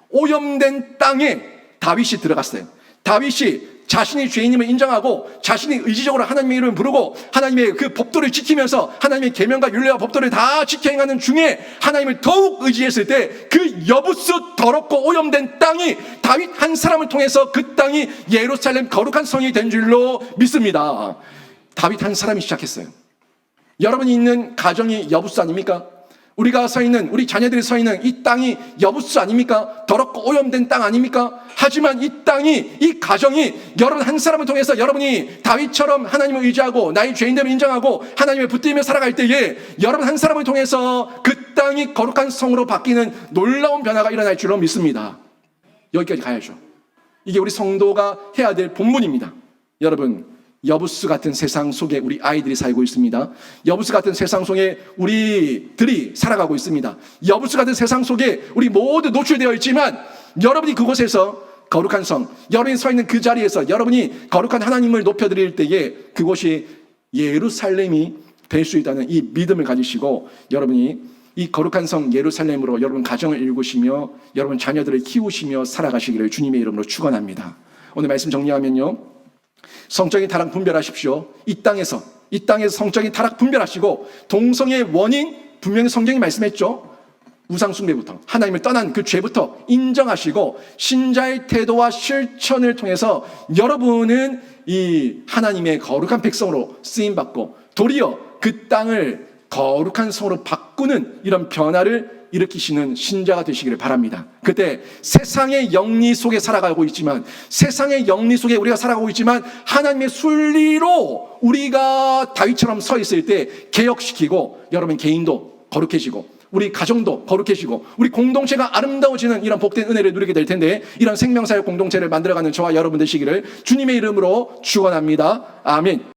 오염된 땅에 다윗이 들어갔어요. 다윗이 자신이 죄인임을 인정하고 자신이 의지적으로 하나님의 이름을 부르고 하나님의 그 법도를 지키면서 하나님의 계명과 율례와 법도를 다 지켜 행하는 중에 하나님을 더욱 의지했을 때 그 여부스 더럽고 오염된 땅이 다윗 한 사람을 통해서 그 땅이 예루살렘 거룩한 성이 된 줄로 믿습니다. 다윗 한 사람이 시작했어요. 여러분이 있는 가정이 여부스 아닙니까? 우리가 서 있는, 우리 자녀들이 서 있는 이 땅이 여부스 아닙니까? 더럽고 오염된 땅 아닙니까? 하지만 이 땅이, 이 가정이 여러분 한 사람을 통해서 여러분이 다윗처럼 하나님을 의지하고 나의 죄인됨을 인정하고 하나님을 붙들며 살아갈 때에 여러분 한 사람을 통해서 그 땅이 거룩한 성으로 바뀌는 놀라운 변화가 일어날 줄로 믿습니다. 여기까지 가야죠. 이게 우리 성도가 해야 될 본분입니다. 여러분, 여부스 같은 세상 속에 우리 아이들이 살고 있습니다. 여부스 같은 세상 속에 우리들이 살아가고 있습니다. 여부스 같은 세상 속에 우리 모두 노출되어 있지만 여러분이 그곳에서 거룩한 성, 여러분이 서 있는 그 자리에서 여러분이 거룩한 하나님을 높여드릴 때에 그곳이 예루살렘이 될 수 있다는 이 믿음을 가지시고 여러분이 이 거룩한 성 예루살렘으로 여러분 가정을 일구시며 여러분 자녀들을 키우시며 살아가시기를 주님의 이름으로 축원합니다. 오늘 말씀 정리하면요. 성적인 타락 분별하십시오. 이 땅에서 성적인 타락 분별하시고 동성의 원인 분명히 성경이 말씀했죠. 우상숭배부터 하나님을 떠난 그 죄부터 인정하시고 신자의 태도와 실천을 통해서 여러분은 이 하나님의 거룩한 백성으로 쓰임받고 도리어 그 땅을 거룩한 성으로 바꾸는 이런 변화를 일으키시는 신자가 되시기를 바랍니다. 그때 세상의 영리 속에 살아가고 있지만 세상의 영리 속에 우리가 살아가고 있지만 하나님의 순리로 우리가 다윗처럼 서 있을 때 개혁시키고 여러분 개인도 거룩해지고 우리 가정도 거룩해지고 우리 공동체가 아름다워지는 이런 복된 은혜를 누리게 될 텐데 이런 생명사역 공동체를 만들어가는 저와 여러분 되시기를 주님의 이름으로 축원합니다. 아멘.